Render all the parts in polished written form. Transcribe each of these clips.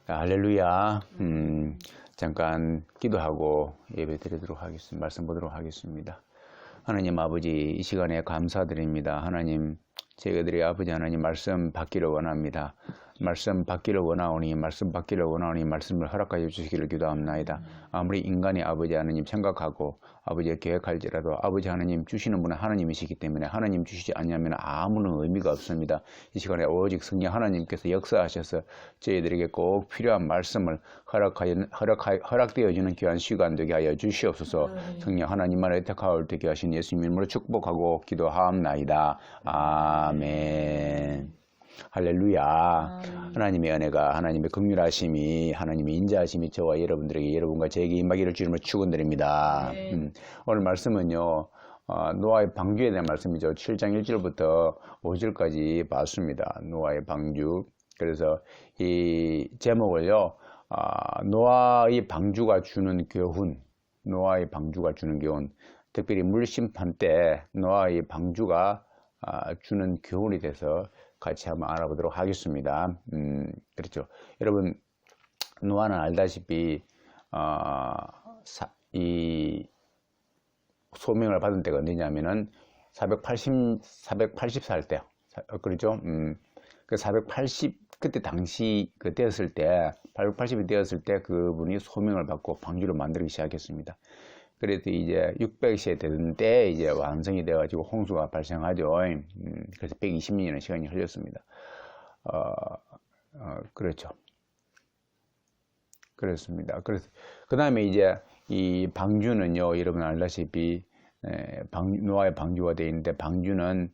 할렐루야. 잠깐 기도하고 예배 드리도록 하겠습니다. 말씀 보도록 하겠습니다. 하나님 아버지, 이 시간에 감사드립니다. 하나님, 저희들이 아버지 하나님 말씀 받기를 원합니다. 말씀 받기를 원하오니 말씀을 허락하여 주시기를 기도합나이다. 아무리 인간이 아버지 하나님 생각하고 아버지의 계획할지라도 아버지 하나님 주시는 분은 하나님이시기 때문에 하나님 주시지 않냐면 아무런 의미가 없습니다. 이 시간에 오직 성령 하나님께서 역사하셔서 저희들에게 꼭 필요한 말씀을 허락되어지는 귀한 시간 되게 하여 주시옵소서. 성령 하나님만을 택하올 되게 하신 예수님 이름으로 축복하고 기도하옵나이다. 아멘. 할렐루야. 하나님의 은혜가, 하나님의 긍휼하심이, 하나님의 인자하심이 저와 여러분들에게, 여러분과 저에게 임하기를 주님으로 축원드립니다. 오늘 말씀은요, 노아의 방주에 대한 말씀이죠. 7장 1절부터 5절까지 봤습니다. 노아의 방주. 그래서 이 제목을요, 노아의 방주가 주는 교훈, 특별히 물심판 때 노아의 방주가 주는 교훈이 돼서 같이 한번 알아보도록 하겠습니다. 그렇죠. 여러분, 노아는 알다시피, 이 소명을 받은 때가 언제냐면은 480살 때, 그렇죠. 그 480, 그때 당시, 되었을 때, 880이 되었을 때 그분이 소명을 받고 방주를 만들기 시작했습니다. 그래도 이제 600세 되는 때 이제 완성이 돼가지고 홍수가 발생하죠. 그래서 120년의 시간이 흘렸습니다. 그렇죠. 그렇습니다. 그래서 그 다음에 이제 이 방주는요, 여러분 알다시피 노아의 방주가 되어 있는데 방주는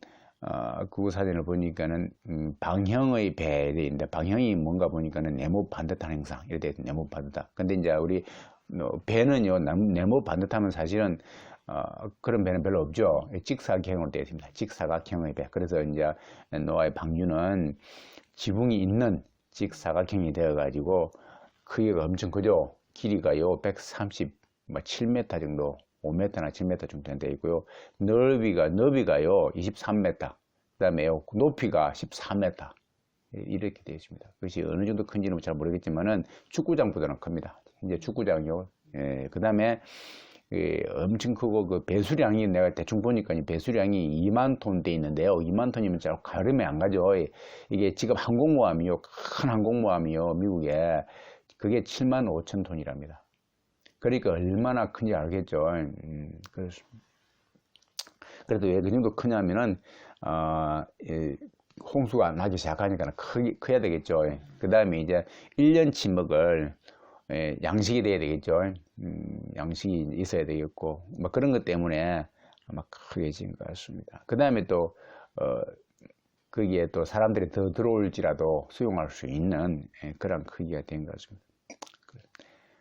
그 사진을 보니까는 방형의 배에 되어 있는데 방형이 뭔가 보니까는 네모 반듯한 행상 이렇게 되어 있는 네모 반듯한. 근데 이제 우리 배는요, 네모 반듯하면 사실은 그런 배는 별로 없죠. 직사각형으로 되어 있습니다. 직사각형의 배. 그래서 이제 노아의 방주는 지붕이 있는 직사각형이 되어 가지고 크기가 엄청 크죠. 길이가요 137m 정도, 5m나 7m 정도 되어 있고요. 너비가요 23m, 그 다음에 높이가 14m 이렇게 되어 있습니다. 그것이 어느 정도 큰지는 잘 모르겠지만은 축구장보다는 큽니다. 이제 축구장이요. 그 다음에 엄청 크고 그 배수량이 내가 대충 보니까 배수량이 2만 톤 돼 있는데요. 2만 톤이면 잘 가름에 안 가죠. 이게 지금 항공모함이요, 큰 항공모함이요, 미국에 그게 7만 5천 톤이랍니다. 그러니까 얼마나 큰지 알겠죠. 그래도 왜 그 정도 크냐면은 홍수가 나기 시작하니까 커야 되겠죠. 그 다음에 이제 1년치 먹을 양식이 돼야 되겠죠. 양식이 있어야 되겠고, 뭐 그런 것 때문에 아마 크게 진 것 같습니다. 그 다음에 또, 거기에 또 사람들이 더 들어올지라도 수용할 수 있는 그런 크기가 된 것 같습니다.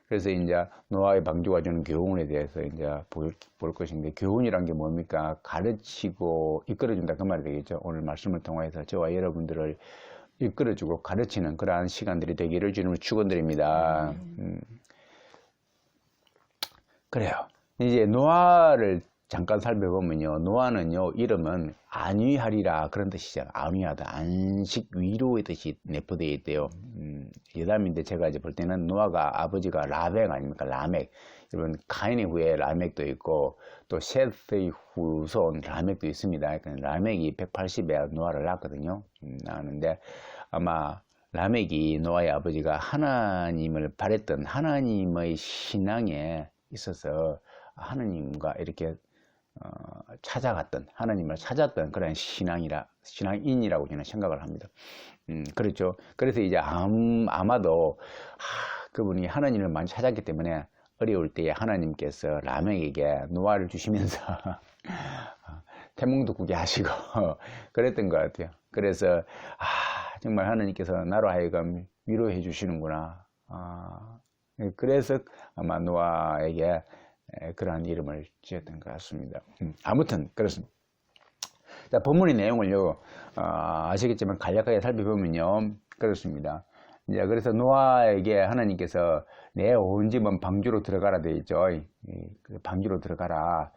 그래서 이제 노아의 방주가 주는 교훈에 대해서 이제 볼 것인데, 교훈이란 게 뭡니까? 가르치고 이끌어준다 그 말이 되겠죠. 오늘 말씀을 통해서 저와 여러분들을 이끌어주고 가르치는 그러한 시간들이 되기를 주님을 축원드립니다. 그래요. 이제 노아를 잠깐 살펴보면요, 노아는요 이름은 안위하리라 그런 뜻이잖아요. 안위하다, 안식 위로의 뜻이 내포되어 있대요. 여담인데 제가 이제 볼 때는 노아가 아버지가 라멕 아닙니까? 라멕. 여러분 가인의 후에 라멕도 있고 또 셋의 후손 라멕도 있습니다. 그러니까 라멕이 180에 노아를 낳았거든요. 낳았는데 아마 라멕이 노아의 아버지가 하나님을 바랬던 하나님의 신앙에 있어서 하나님과 이렇게 찾아갔던, 하나님을 찾았던 그런 신앙인이라고 저는 생각을 합니다. 그렇죠. 그래서 이제 아마도 그분이 하나님을 많이 찾았기 때문에 어려울 때에 하나님께서 라멕에게 노아를 주시면서 태몽도 꾸게 하시고 그랬던 것 같아요. 그래서 정말 하나님께서 나로 하여금 위로해 주시는구나. 그래서 아마 노아에게 그러한 이름을 지었던 것 같습니다. 아무튼 그렇습니다. 자, 본문의 내용을요 아시겠지만 간략하게 살펴보면요 그렇습니다. 이제 그래서 노아에게 하나님께서 내 온 집은 방주로 들어가라 되어 있죠. 방주로 들어가라.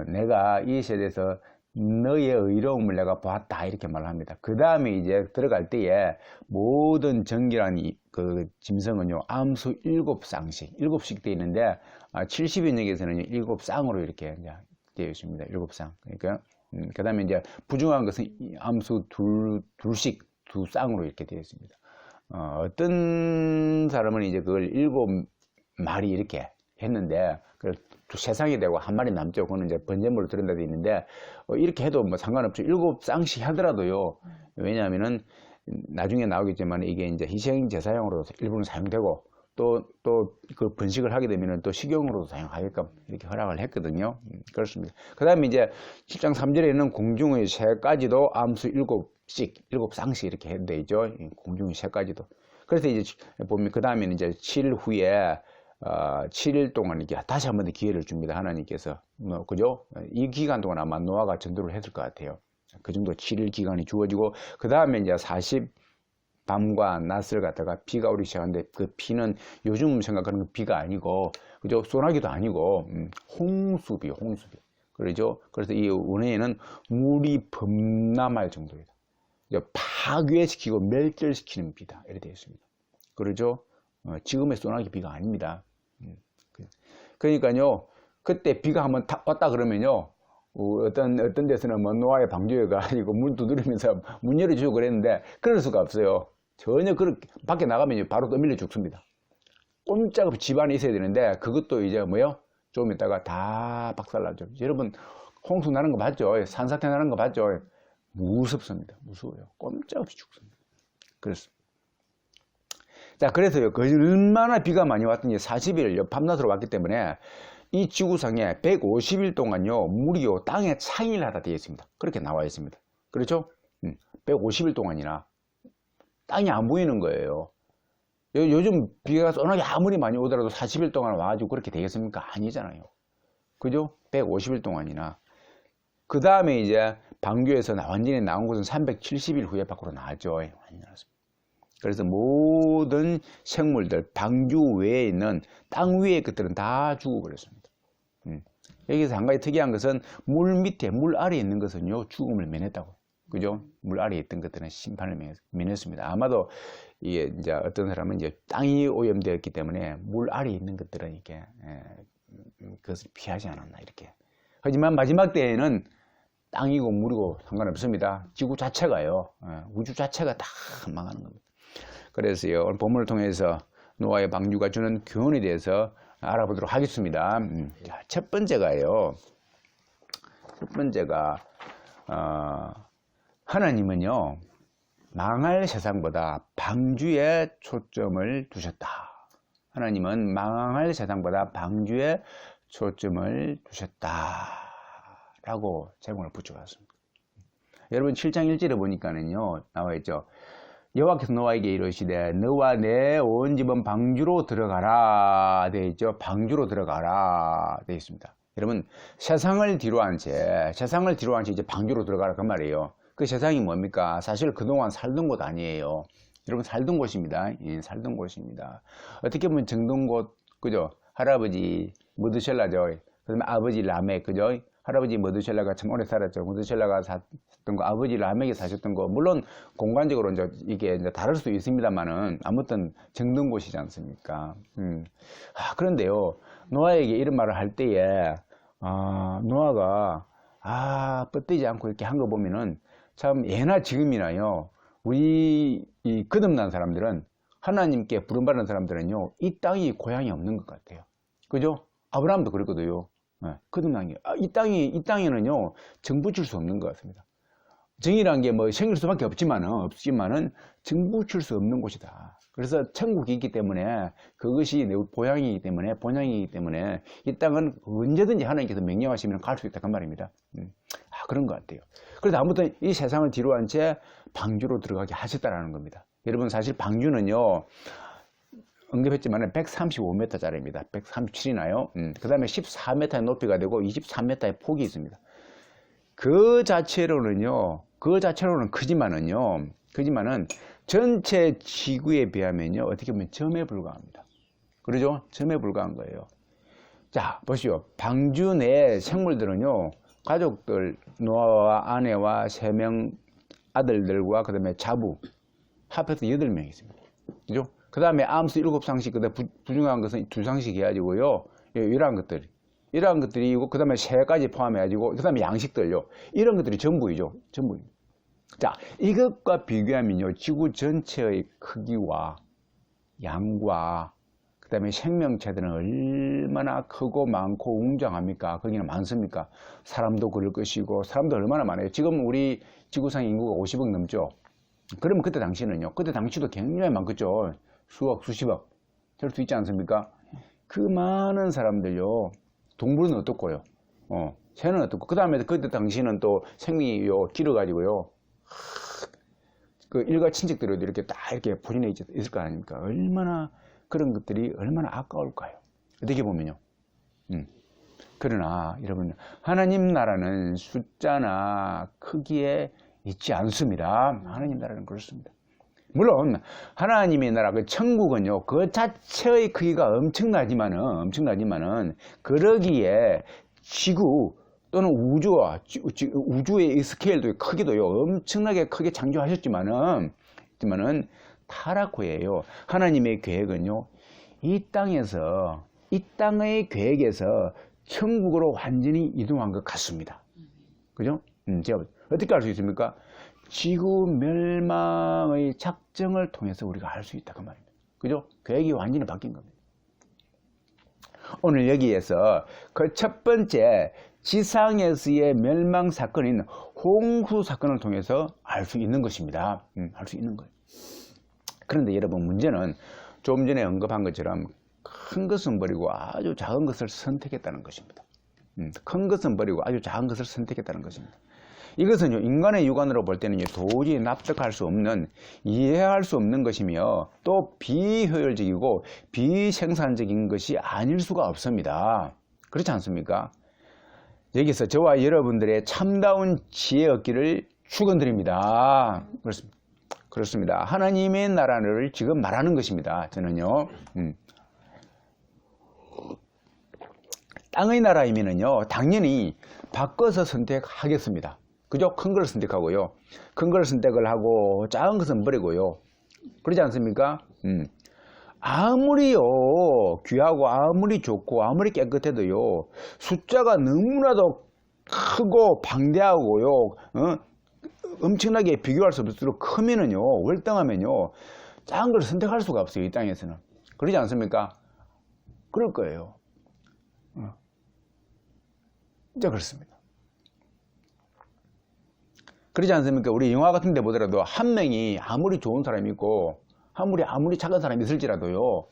내가 이 세대에서 너의 의로움을 내가 보았다 이렇게 말합니다. 그 다음에 이제 들어갈 때에 모든 정결한 그 짐승은요 암수 7쌍씩 7씩 되어 있는데 70인역에서는 7쌍으로 이렇게 이제 되어 있습니다. 7쌍. 그러니까 그 다음에 이제 부중한 것은 암수 둘씩 2쌍으로 이렇게 되어 있습니다. 어떤 사람은 이제 그걸 7마리 이렇게 했는데 세상이 되고 한 마리 남죠. 그거는 이제 번제물로 들은다 돼 있는데 이렇게 해도 뭐 상관없죠. 7쌍씩 하더라도요. 왜냐하면은 나중에 나오겠지만 이게 이제 희생 제사용으로 일부는 사용되고 또 그 번식을 하게 되면은 또 식용으로도 사용하게끔 이렇게 허락을 했거든요. 그렇습니다. 그 다음에 이제 7장 3절에는 공중의 새까지도 암수 7쌍씩 이렇게 돼 있죠. 공중의 새까지도. 그래서 이제 보면 그 다음에는 이제 7일 후에 7일 동안 이렇게 다시 한 번 더 기회를 줍니다. 하나님께서. 그죠? 이 기간 동안 아마 노아가 전도를 했을 것 같아요. 그 정도 7일 기간이 주어지고, 그 다음에 이제 40 밤과 낮을 갖다가 비가 오기 시작하는데, 그 비는 요즘 생각하는 그 비가 아니고, 그죠? 소나기도 아니고, 홍수비. 그러죠? 그래서 이 은혜에는 물이 범람할 정도이다. 파괴시키고 멸절시키는 비다. 이렇게 되어 있습니다. 그러죠? 지금의 소나기 비가 아닙니다. 그러니까요, 그때 비가 한번 탁 왔다 그러면요, 어떤 데서는 뭐 노아의 방주에 가지고 문 두드리면서 문 열어주고 그랬는데, 그럴 수가 없어요. 전혀 그렇게, 밖에 나가면 바로 떠밀려 죽습니다. 꼼짝없이 집안에 있어야 되는데, 그것도 이제 뭐요? 조금 있다가 다 박살나죠. 여러분, 홍수 나는 거 봤죠? 산사태 나는 거 봤죠? 무섭습니다. 무서워요. 꼼짝없이 죽습니다. 그렇습니다. 자, 그래서요, 얼마나 비가 많이 왔더니 40일 밤낮으로 왔기 때문에 이 지구상에 150일 동안요, 물이요, 땅에 창일하다 되어 있습니다. 그렇게 나와 있습니다. 그렇죠? 150일 동안이나 땅이 안 보이는 거예요. 요즘 비가 소나기 아무리 많이 오더라도 40일 동안 와가지고 그렇게 되겠습니까? 아니잖아요. 그죠? 150일 동안이나. 그 다음에 이제 방주에서 완전히 나온 것은 370일 후에 밖으로 나왔죠. 완전히 나왔습니다. 그래서 모든 생물들, 방주 외에 있는 땅 위의 것들은 다 죽어버렸습니다. 여기서 한 가지 특이한 것은 물 밑에, 물 아래에 있는 것은요, 죽음을 면했다고. 그죠? 물 아래에 있던 것들은 심판을 면했습니다. 아마도 이게 이제 어떤 사람은 이제 땅이 오염되었기 때문에 물 아래에 있는 것들은 이렇게 그것을 피하지 않았나 이렇게. 하지만 마지막 때에는 땅이고 물이고 상관없습니다. 지구 자체가요, 우주 자체가 다 망하는 겁니다. 그래서요, 오늘 본문을 통해서 노아의 방주가 주는 교훈에 대해서 알아보도록 하겠습니다. 자, 첫 번째가 하나님은요, 망할 세상보다 방주에 초점을 두셨다. 하나님은 망할 세상보다 방주에 초점을 두셨다. 라고 제목을 붙여봤습니다. 여러분 7장 1절에 보니까는요, 나와있죠. 여호와께서 노아에게 이르시되 너와 내 온 집은 방주로 들어가라 되어 있죠. 방주로 들어가라 되어 있습니다. 여러분 세상을 뒤로한 채 이제 방주로 들어가라 그 말이에요. 그 세상이 뭡니까? 사실 그동안 살던 곳 아니에요. 여러분 살던 곳입니다. 예, 살던 곳입니다. 어떻게 보면 정든 곳, 그죠? 할아버지 무드셀라죠. 그다음에 아버지 라멕, 그죠? 할아버지 머드셀라가 참 오래 살았죠. 머드셀라가 샀던 거, 아버지 라멕이 사셨던 거, 물론 공간적으로 이게 이제 다를 수 있습니다만은 아무튼 정든 곳이지 않습니까? 그런데요, 노아에게 이런 말을 할 때에, 노아가, 뻗대지 않고 이렇게 한 거 보면은 참 예나 지금이나요, 우리 이 거듭난 사람들은, 하나님께 부름받은 사람들은요, 이 땅이 고향이 없는 것 같아요. 그죠? 아브라함도 그랬거든요. 거듭난 게. 이 땅에는요, 정 붙일 수 없는 것 같습니다. 정이란 게 뭐 생길 수밖에 없지만은 정 붙일 수 없는 곳이다. 그래서 천국이 있기 때문에 그것이 내 본향이기 때문에 이 땅은 언제든지 하나님께서 명령하시면 갈 수 있다. 그 말입니다. 그런 것 같아요. 그래서 아무튼 이 세상을 뒤로한 채 방주로 들어가게 하셨다라는 겁니다. 여러분 사실 방주는요, 언급했지만 135m짜리입니다. 137이나요? 그 다음에 14m의 높이가 되고 23m의 폭이 있습니다. 그 자체로는 크지만은 전체 지구에 비하면요, 어떻게 보면 점에 불과합니다. 그러죠? 점에 불과한 거예요. 자, 보시오. 방주 내 생물들은요, 가족들, 노아와 아내와 3명 아들들과 그 다음에 자부 합해서 8명이 있습니다. 그죠? 그 다음에 암수 7상식, 그 다음에 부중요한 것은 2상식 해가지고요. 이러한 것들이고, 그 다음에 새까지 포함해가지고, 그 다음에 양식들요. 이런 것들이 전부이죠. 전부입니다. 자, 이것과 비교하면요. 지구 전체의 크기와 양과 그 다음에 생명체들은 얼마나 크고 많고 웅장합니까? 거기는 많습니까? 사람도 그럴 것이고, 사람도 얼마나 많아요. 지금 우리 지구상 인구가 50억 넘죠? 그러면 그때 당시는요. 그때 당시도 굉장히 많겠죠. 수억, 수십억. 될 수 있지 않습니까? 그 많은 사람들요. 동물은 어떻고요? 새는 어떻고. 그 다음에 그때 당시는 또 생명이 길어가지고요. 그 일가 친척들에도 이렇게 딱 이렇게 본인에 있을 거 아닙니까? 얼마나 그런 것들이 얼마나 아까울까요? 어떻게 보면요. 그러나 여러분, 하나님 나라는 숫자나 크기에 있지 않습니다. 하나님 나라는 그렇습니다. 물론 하나님의 나라, 그 천국은요, 그 자체의 크기가 엄청나지만은 그러기에 지구 또는 우주의 스케일도 크기도요 엄청나게 크게 창조하셨지만은 타락 후에요. 하나님의 계획은요, 이 땅의 계획에서 천국으로 완전히 이동한 것 같습니다. 그죠? 제가 어떻게 알 수 있습니까? 지구 멸망의 작정을 통해서 우리가 알 수 있다 그 말입니다. 그죠? 계획이 완전히 바뀐 겁니다. 오늘 여기에서 그 첫 번째 지상에서의 멸망 사건인 홍수 사건을 통해서 알 수 있는 것입니다. 알 수 있는 거예요. 그런데 여러분, 문제는 조금 전에 언급한 것처럼 큰 것은 버리고 아주 작은 것을 선택했다는 것입니다. 큰 것은 버리고 아주 작은 것을 선택했다는 것입니다. 이것은요, 인간의 육안으로 볼 때는 도저히 납득할 수 없는, 이해할 수 없는 것이며 또 비효율적이고 비생산적인 것이 아닐 수가 없습니다. 그렇지 않습니까? 여기서 저와 여러분들의 참다운 지혜 얻기를 축원드립니다. 그렇습니다. 하나님의 나라를 지금 말하는 것입니다. 저는요. 땅의 나라이면은요, 당연히 바꿔서 선택하겠습니다. 그죠? 큰 걸 선택하고요. 큰 걸 선택을 하고 작은 것은 버리고요. 그러지 않습니까? 아무리요 귀하고 아무리 좋고 아무리 깨끗해도요, 숫자가 너무나도 크고 방대하고요, 엄청나게 비교할 수 없을수록 크면은요, 월등하면요, 작은 걸 선택할 수가 없어요. 이 땅에서는. 그러지 않습니까? 그럴 거예요. 진짜 그렇습니다. 그러지 않습니까? 우리 영화 같은 데 보더라도 한 명이 아무리 좋은 사람이 있고 아무리 착한 사람이 있을지라도요,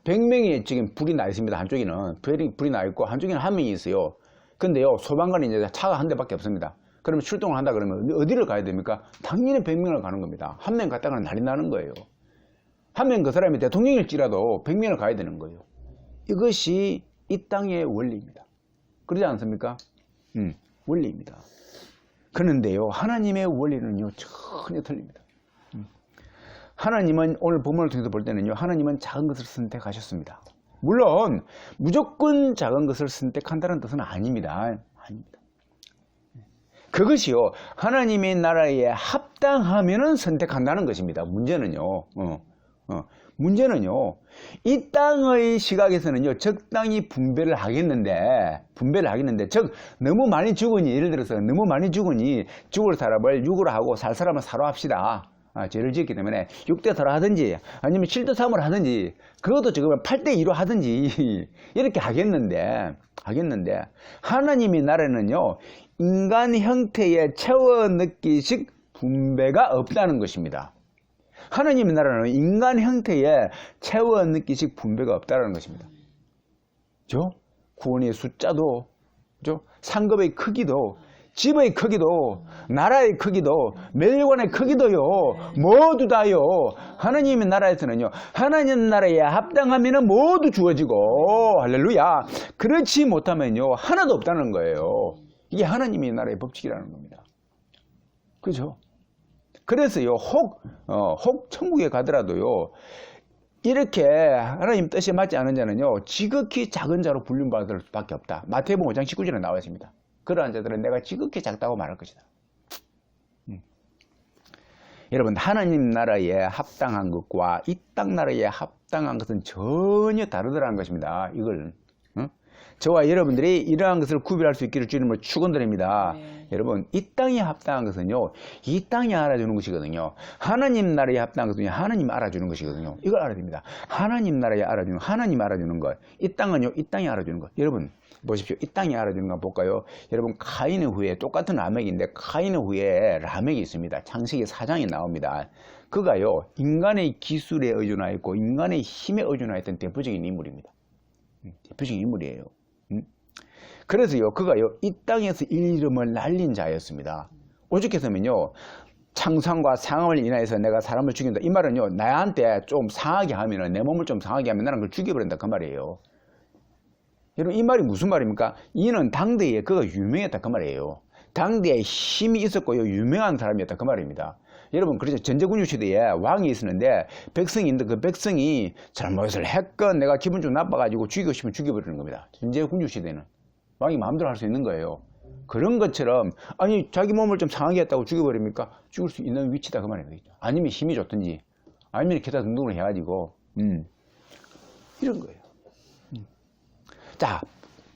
100명이 지금 불이 나 있습니다. 한쪽에는 불이 나 있고 한쪽에는 한 명이 있어요. 근데요, 소방관이 이제 차가 한 대밖에 없습니다. 그러면 출동을 한다 그러면 어디를 가야 됩니까? 당연히 100명을 가는 겁니다. 한 명 갔다가는 난리 나는 거예요. 한 명 그 사람이 대통령일지라도 100명을 가야 되는 거예요. 이것이 이 땅의 원리입니다. 그러지 않습니까? 원리입니다. 그런데요, 하나님의 원리는요, 전혀 틀립니다. 하나님은 오늘 본문을 통해서 볼 때는요, 하나님은 작은 것을 선택하셨습니다. 물론 무조건 작은 것을 선택한다는 뜻은 아닙니다. 아닙니다. 그것이요, 하나님의 나라에 합당하면은 선택한다는 것입니다. 문제는요, 이 땅의 시각에서는요, 적당히 분배를 하겠는데, 즉, 너무 많이 죽으니, 예를 들어서 너무 많이 죽으니, 죽을 사람을 6으로 하고 살 사람을 4로 합시다. 죄를 지었기 때문에 6대 4로 하든지, 아니면 7대 3으로 하든지, 그것도 지금 8대 2로 하든지, 이렇게 하겠는데, 하나님의 나라는요, 인간 형태의 채워 넣기식 분배가 없다는 것입니다. 하나님의 나라는 인간 형태의 채워 넣기식 분배가 없다는 것입니다. 그죠? 구원의 숫자도, 그죠? 상급의 크기도, 집의 크기도, 나라의 크기도, 멸관의 크기도요, 모두 다요, 하나님의 나라에서는요, 하나님 나라에 합당하면 모두 주어지고, 할렐루야. 그렇지 못하면요, 하나도 없다는 거예요. 이게 하나님의 나라의 법칙이라는 겁니다. 그죠? 그래서요, 혹 천국에 가더라도요, 이렇게 하나님 뜻에 맞지 않은 자는요, 지극히 작은 자로 불림받을 수밖에 없다. 마태복음 5장 19절에 나와 있습니다. 그러한 자들은 내가 지극히 작다고 말할 것이다. 여러분, 하나님 나라에 합당한 것과 이 땅 나라에 합당한 것은 전혀 다르더라는 것입니다. 이걸 저와 여러분들이 이러한 것을 구별할 수 있기를 주님을 축원드립니다. 네. 여러분, 이 땅에 합당한 것은요, 이 땅이 알아주는 것이거든요. 하나님 나라에 합당한 것은요, 하나님 알아주는 것이거든요. 이걸 알아야 됩니다. 하나님 나라에 알아주는, 하나님 알아주는 것. 이 땅은요, 이 땅이 알아주는 것. 여러분, 보십시오. 이 땅이 알아주는 거 볼까요? 여러분, 카인의 후에, 똑같은 라멕인데, 카인의 후에 라멕이 있습니다. 창세기 4장에 나옵니다. 그가요, 인간의 기술에 의존하여 있고, 인간의 힘에 의존하여 있던 대표적인 인물입니다. 대표적인 인물이에요. 그래서요, 그가요, 이 땅에서 이름을 날린 자였습니다. 오죽했으면요, 창상과 상함을 인하여서 내가 사람을 죽인다. 이 말은요, 나한테 좀 상하게 하면은, 내 몸을 좀 상하게 하면 나는 그걸 죽여버린다. 그 말이에요. 여러분, 이 말이 무슨 말입니까? 이는 당대에 그가 유명했다. 그 말이에요. 당대에 힘이 있었고요, 유명한 사람이었다. 그 말입니다. 여러분, 그렇죠. 전제군주 시대에 왕이 있었는데, 백성이 있는데 그 백성이 잘못을 했건 내가 기분 좀 나빠가지고 죽이고 싶으면 죽여버리는 겁니다. 전제군주 시대는. 왕이 마음대로 할 수 있는 거예요. 그런 것처럼, 아니, 자기 몸을 좀 상하게 했다고 죽여버립니까? 죽을 수 있는 위치다. 그 말입니다. 아니면 힘이 좋든지, 아니면 기타 등등을 해가지고, 이런 거예요. 자,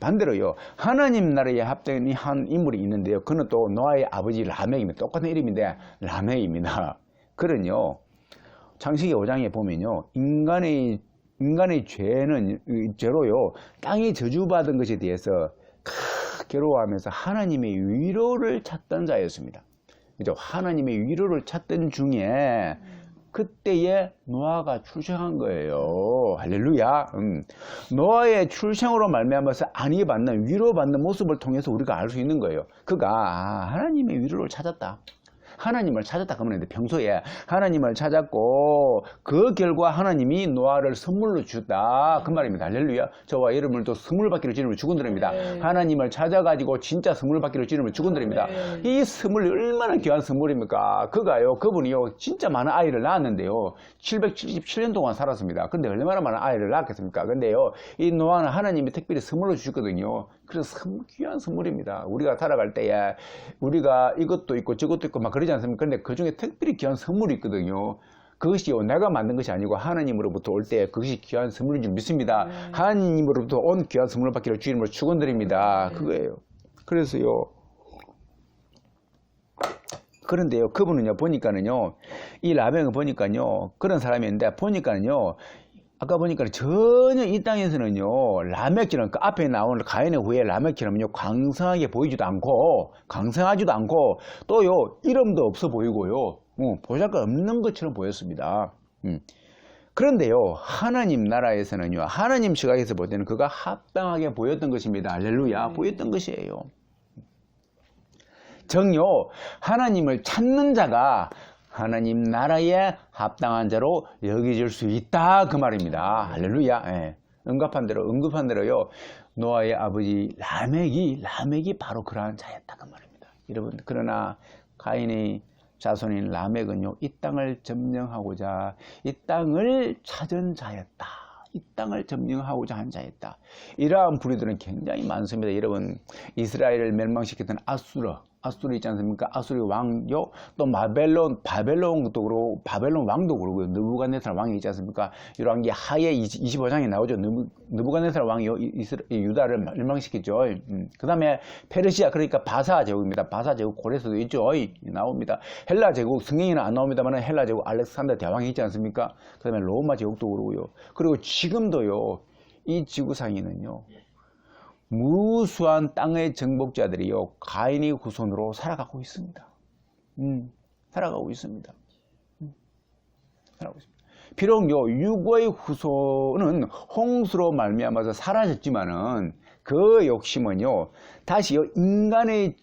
반대로요, 하나님 나라에 합당한 인물이 있는데요. 그는 또 노아의 아버지 라멕입니다. 똑같은 이름인데, 라멕입니다. 그는요, 창세기 5장에 보면요, 인간의 죄로요, 땅이 저주받은 것에 대해서 괴로워하면서 하나님의 위로를 찾던 자였습니다. 그죠? 하나님의 위로를 찾던 중에 그때에 노아가 출생한 거예요. 할렐루야. 노아의 출생으로 말미암아서 안위 받는, 위로받는 모습을 통해서 우리가 알 수 있는 거예요. 그가 하나님의 위로를 찾았다. 하나님을 찾았다. 그러면 평소에 하나님을 찾았고 그 결과 하나님이 노아를 선물로 주다. 그 말입니다. 할렐루야. 저와 여러분을 또 선물 받기를 주님을 축원드립니다. 네. 하나님을 찾아가지고 진짜 선물 받기를 주님을 축원드립니다. 네. 이 선물이 얼마나 귀한 선물입니까? 그분이요 진짜 많은 아이를 낳았는데요. 777년 동안 살았습니다. 근데 얼마나 많은 아이를 낳았겠습니까? 근데요, 이 노아는 하나님이 특별히 선물로 주셨거든요. 그래서 귀한 선물입니다. 우리가 살아갈 때에 우리가 이것도 있고 저것도 있고 막 그러지 않습니까? 근데 그 중에 특별히 귀한 선물이 있거든요. 그것이요, 내가 만든 것이 아니고 하나님으로부터 올 때 그것이 귀한 선물인 줄 믿습니다. 하나님으로부터 온 귀한 선물을 받기를 주님을 축원드립니다. 그거예요. 그래서요, 그런데요, 그분은요, 보니까는요, 이 라멕을 보니까요, 그런 사람이었는데, 보니까는요, 아까 보니까 전혀 이 땅에서는요, 라멕처럼 그 앞에 나오는 가인의 후에 라멕처럼요, 강성하게 보이지도 않고, 강성하지도 않고, 또요, 이름도 없어 보이고요, 보잘것없는 것처럼 보였습니다. 그런데요, 하나님 나라에서는요, 하나님 시각에서 볼 때는 그가 합당하게 보였던 것입니다. 할렐루야, 보였던 것이에요. 정요, 하나님을 찾는 자가 하나님 나라에 합당한 자로 여겨질 수 있다. 그 말입니다. 할렐루야. 예. 언급한 대로요, 노아의 아버지 라멕이 바로 그러한 자였다. 그 말입니다. 여러분, 그러나 가인의 자손인 라멕은요, 이 땅을 점령하고자 이 땅을 찾은 자였다. 이 땅을 점령하고자 한 자였다. 이러한 부류들은 굉장히 많습니다. 여러분, 이스라엘을 멸망시켰던 아수르 있지 않습니까? 아수르 왕요, 또 바벨론도 그러고, 바벨론 왕도 그러고요. 느부갓네살 왕이 있지 않습니까? 이러한 게 하에 25장에 나오죠. 느부갓네살 왕이요, 유다를 멸망시켰죠. 그 다음에 페르시아, 그러니까 바사 제국입니다. 바사 제국 고레스도 있죠. 나옵니다. 헬라 제국, 성경에는 안 나옵니다만 헬라 제국 알렉산더 대왕이 있지 않습니까? 그 다음에 로마 제국도 그러고요. 그리고 지금도요, 이 지구상에는요, 무수한 땅의 정복자들이요, 가인의 후손으로 살아가고 있습니다. 살아가고 있습니다. 살아가고 있습니다. 비록요, 유고의 후손은 홍수로 말미암아서 사라졌지만은 그 욕심은요, 다시요, 인간의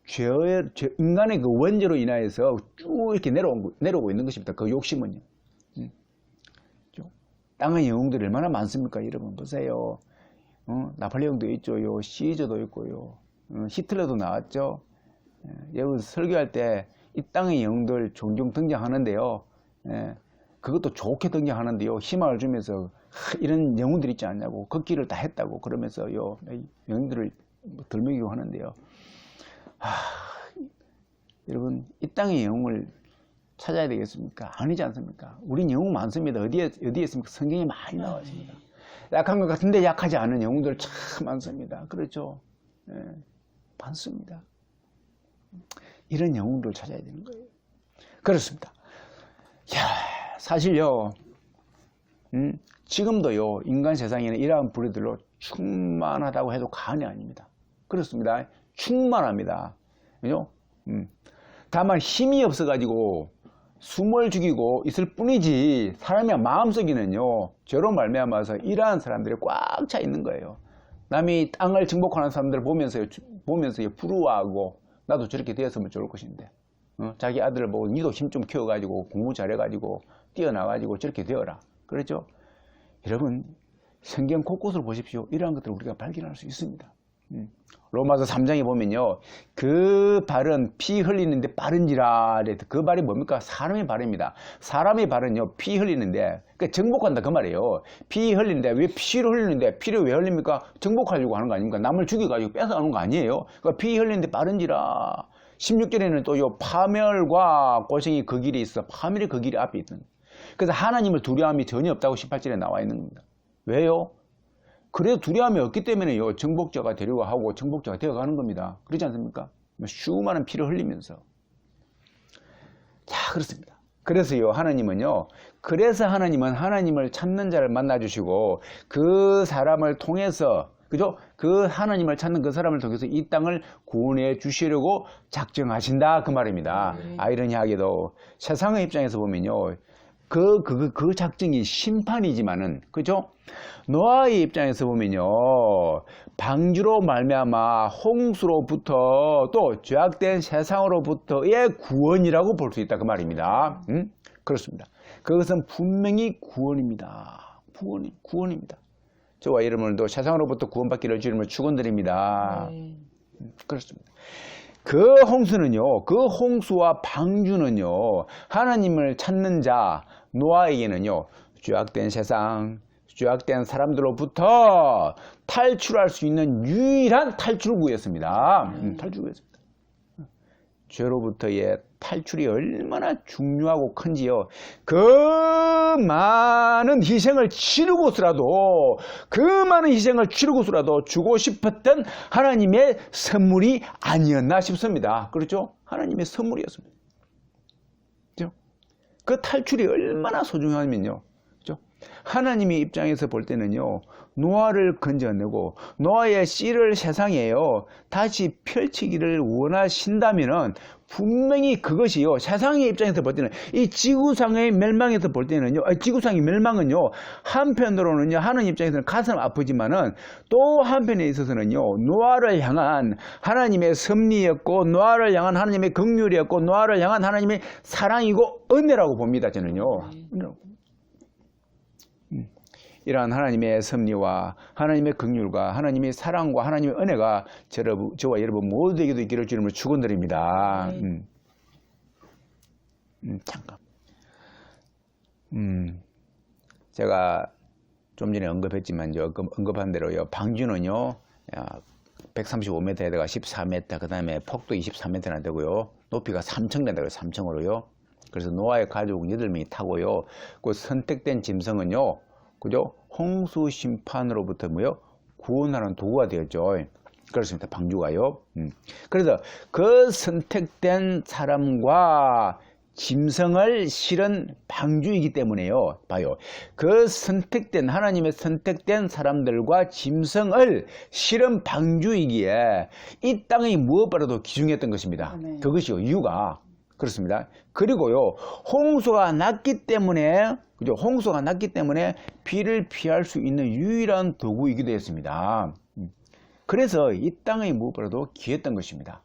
그 원죄로 인하여서 쭉 이렇게 내려오고 있는 것입니다. 그 욕심은요. 땅의 영웅들이 얼마나 많습니까? 여러분, 보세요. 나폴레옹도 있죠. 시저도 있고요. 히틀러도 나왔죠. 여러분, 설교할 때 이 땅의 영웅들 종종 등장하는데요. 그것도 좋게 등장하는데요. 희망을 주면서 이런 영웅들 있지 않냐고, 그 길을 다 했다고 그러면서요, 영웅들을 덜먹이고 하는데요. 여러분, 이 땅의 영웅을 찾아야 되겠습니까? 아니지 않습니까? 우린 영웅 많습니다. 어디에 있습니까? 성경에 많이 나와 있습니다. 약한 것 같은데 약하지 않은 영웅들 참 많습니다. 그렇죠? 예, 많습니다. 이런 영웅들을 찾아야 되는 거예요. 그렇습니다. 사실요, 지금도요, 인간 세상에는 이러한 부류들로 충만하다고 해도 과언이 아닙니다. 그렇습니다. 충만합니다. 그죠? 다만 힘이 없어가지고 숨을 죽이고 있을 뿐이지, 사람의 마음속에는요, 죄로 말미암아서 이러한 사람들이 꽉 차 있는 거예요. 남이 땅을 정복하는 사람들을 보면서 부러워하고, 나도 저렇게 되었으면 좋을 것인데, 자기 아들을 보고 니도 힘 좀 키워가지고 공부 잘해가지고 뛰어나가지고 저렇게 되어라. 그렇죠? 여러분, 성경 곳곳을 보십시오. 이러한 것들을 우리가 발견할 수 있습니다. 로마서 3장에 보면요, 그 발은 피 흘리는데 빠른지라. 그 발이 뭡니까? 사람의 발입니다. 사람의 발은요, 피 흘리는데, 그러니까 정복한다 그 말이에요. 피 흘리는데, 왜 피를 흘리는데, 피를 왜 흘립니까? 정복하려고 하는 거 아닙니까? 남을 죽여가지고 뺏어가는 거 아니에요? 그러니까 피 흘리는데 빠른지라. 16절에는 또요, 파멸과 고생이 그 길이 있어. 파멸이 그 길이 앞에 있는. 그래서 하나님을 두려움이 전혀 없다고 18절에 나와 있는 겁니다. 왜요? 그래도 두려움이 없기 때문에요, 정복자가 되려고 하고 정복자가 되어가는 겁니다. 그렇지 않습니까? 수많은 피를 흘리면서. 자, 그렇습니다. 그래서요, 그래서 하나님은 하나님을 찾는 자를 만나주시고, 그 사람을 통해서, 그죠? 그 하나님을 찾는 그 사람을 통해서 이 땅을 구원해 주시려고 작정하신다. 그 말입니다. 아이러니하게도 세상의 입장에서 보면요, 그 작정이 심판이지만은, 그죠? 노아의 입장에서 보면요, 방주로 말미암아 홍수로부터 또 죄악된 세상으로부터의 구원이라고 볼 수 있다. 그 말입니다. 그렇습니다. 그것은 분명히 구원입니다. 구원입니다. 저와 여러분들도 세상으로부터 구원받기를 주님을 축원드립니다. 그렇습니다. 그 홍수와 방주는요, 하나님을 찾는 자 노아에게는요, 죄악된 세상, 죄악된 사람들로부터 탈출할 수 있는 유일한 탈출구였습니다. 탈출구였습니다. 죄로부터의 탈출이 얼마나 중요하고 큰지요. 그 많은 희생을 치르고서라도 주고 싶었던 하나님의 선물이 아니었나 싶습니다. 그렇죠? 하나님의 선물이었습니다. 그렇죠? 그 탈출이 얼마나 소중하면요. 그렇죠? 하나님의 입장에서 볼 때는요, 노아를 건져내고 노아의 씨를 세상에요 다시 펼치기를 원하신다면은 분명히 그것이요, 세상의 입장에서 볼 때는, 이 지구상의 멸망에서 볼 때는요, 지구상의 멸망은요, 한편으로는요, 하나님 입장에서는 가슴 아프지만은 또 한편에 있어서는요, 노아를 향한 하나님의 섭리였고, 노아를 향한 하나님의 긍휼이었고, 노아를 향한 하나님의 사랑이고 은혜라고 봅니다. 저는요. 이러한 하나님의 섭리와 하나님의 긍휼과 하나님의 사랑과 하나님의 은혜가 저와 여러분 모두에게도 있기를 주님을 축원드립니다. 잠깐. 제가 좀 전에 언급한 대로요, 방주는요, 135m에다가 14m, 그 다음에 폭도 23m나 되고요, 높이가 3층 된다고요, 3층으로요. 그래서 노아의 가족 8명이 타고요, 그 선택된 짐승은요, 그죠? 홍수 심판으로부터 구원하는 도구가 되었죠. 그렇습니다. 방주가요. 그래서 그 선택된 사람과 짐승을 실은 방주이기 때문에요. 봐요. 그 하나님의 선택된 사람들과 짐승을 실은 방주이기에 이 땅의 무엇보다도 귀중했던 것입니다. 그것이요, 이유가. 그렇습니다. 그리고요, 홍수가 났기 때문에 비를 피할 수 있는 유일한 도구이기도 했습니다. 그래서 이 땅의 무엇보다도 귀했던 것입니다.